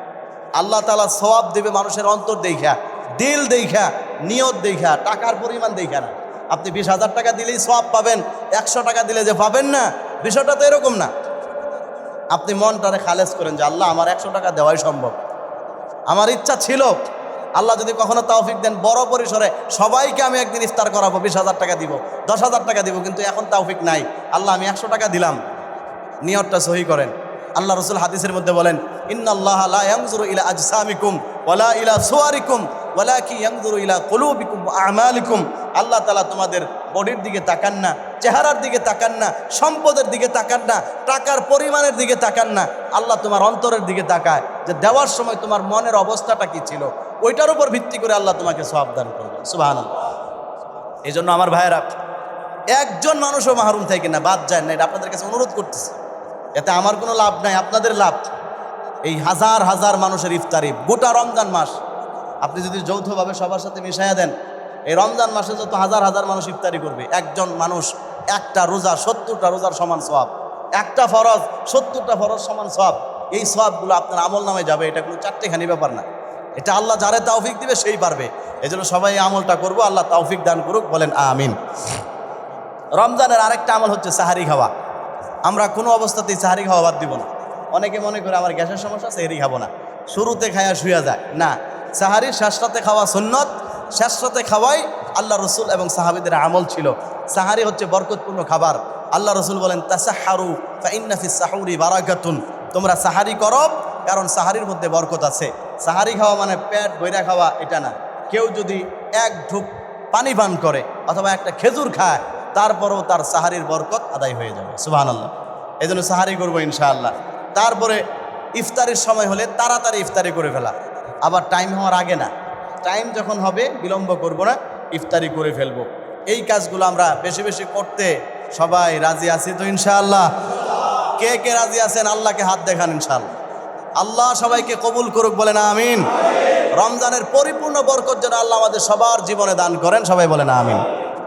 আল্লাহ তাআলা সওয়াব দেবে মানুষের অন্তর দেখা, দিল দেখা, নিয়ত দেখা, টাকার পরিমাণ দেখা না। আপনি ২০,০০০ টাকা দিলেই সওয়াব পাবেন, ১০০ টাকা দিলে যে পাবেন না, বিষয়টা তো এরকম না। আপনি মনটারে খালেজ করেন যে আল্লাহ আমার ১০০ টাকা দেওয়াই সম্ভব, আমার ইচ্ছা ছিল, আল্লাহ যদি কখনো তৌফিক দেন বড় পরিসরে সবাইকে আমি একদিন ইফতার করাবো, ২০,০০০ টাকা দিব, ১০,০০০ টাকা দিব, কিন্তু এখন তৌফিক নাই। আল্লাহ আমি ১০০ টাকা দিলাম, নিয়তটা সহি করেন। আল্লাহ রসুল হাদিসের মধ্যে বলেন, ইন্নাল্লাহা লা ইয়ানজুরু ইলা আজসামিকুম ওয়ালা ইলা সুওয়ারিকুম ওয়ালাকিন ইয়ানজুরু ইলা কুলুবিকুম ওয়া আমালিকুম। আল্লাহ তাআলা তোমাদের বডির দিকে তাকান না, চেহারার দিকে তাকান না, সম্পদের দিকে তাকান না, টাকার পরিমাণের দিকে তাকান না। আল্লাহ তোমার অন্তরের দিকে তাকায়, যে দেওয়ার সময় তোমার মনের অবস্থাটা কি ছিল, ওইটার উপর ভিত্তি করে আল্লাহ তোমাকে সওয়াব দান করবে। সুবহানাল্লাহ। এই জন্য আমার ভাইয়েরা, একজন মানুষও মাহরুম থাকে না, বাদ যায় না, এটা আপনাদের কাছে অনুরোধ করতেছি। এতে আমার কোনো লাভ নাই, আপনাদের লাভ। এই হাজার হাজার মানুষের ইফতারি গোটা রমজান মাস আপনি যদি যৌথভাবে সবার সাথে মিশাইয়া দেন, এই রমজান মাসে যত হাজার হাজার মানুষ ইফতারি করবে, একজন মানুষ একটা রোজা ৭০টা রোজার সমান সওয়াব, একটা ফরজ ৭০টা ফরজ সমান সওয়াব। এই সওয়াবগুলো আপনার আমল নামে যাবে, এটা কোনো চারটেখানি ব্যাপার না। এটা আল্লাহ যারে তৌফিক দিবে সেই পারবে। এই জন্য সবাই এই আমলটা করবো, আল্লাহ তৌফিক দান করুক, বলেন আমিন। রমজানের আরেকটা আমল হচ্ছে সাহারি খাওয়া। আমরা কোনো অবস্থাতেই সাহারি খাওয়া বাদ দিব না। অনেকে মনে করে আমার গ্যাসের সমস্যা, সেহরি খাবো না, শুরুতে খায়া শুয়া যায় না। সাহারির শেষরাতে খাওয়া সুন্নত, শেষরাতে খাওয়াই আল্লাহ রসুল এবং সাহাবীদের আমল ছিল। সাহারি হচ্ছে বরকতপূর্ণ খাবার। আল্লাহ রসুল বলেন, তাসাহারু ফাইন্না ফিস সাহুরি বারাকাতুন। তোমরা সাহারি করো, কারণ সাহারির মধ্যে বরকত আছে। সাহারি খাওয়া মানে পেট বইরা খাওয়া এটা না। কেউ যদি এক ঢুক পানি পান করে অথবা একটা খেজুর খায়, তারপরেও তার সাহারির বরকত আদায় হয়ে যাবে। সুবহানাল্লাহ। এই জন্য সাহারি করবো ইনশাআল্লাহ। তারপরে ইফতারির সময় হলে তাড়াতাড়ি ইফতারি করে ফেলা, আবার টাইম হওয়ার আগে না, টাইম যখন হবে বিলম্ব করব না, ইফতারি করে ফেলবো। এই কাজগুলো আমরা বেশি বেশি করতে সবাই রাজি আছি তো ইনশাআল্লাহ? কে কে রাজি আছেন আল্লাহকে হাত দেখান ইনশাআল্লাহ। আল্লাহ সবাইকে কবুল করুক, বলেন আমিন। রমজানের পরিপূর্ণ বরকত যেন আল্লাহ আমাদের সবার জীবনে দান করেন, সবাই বলেন আমিন।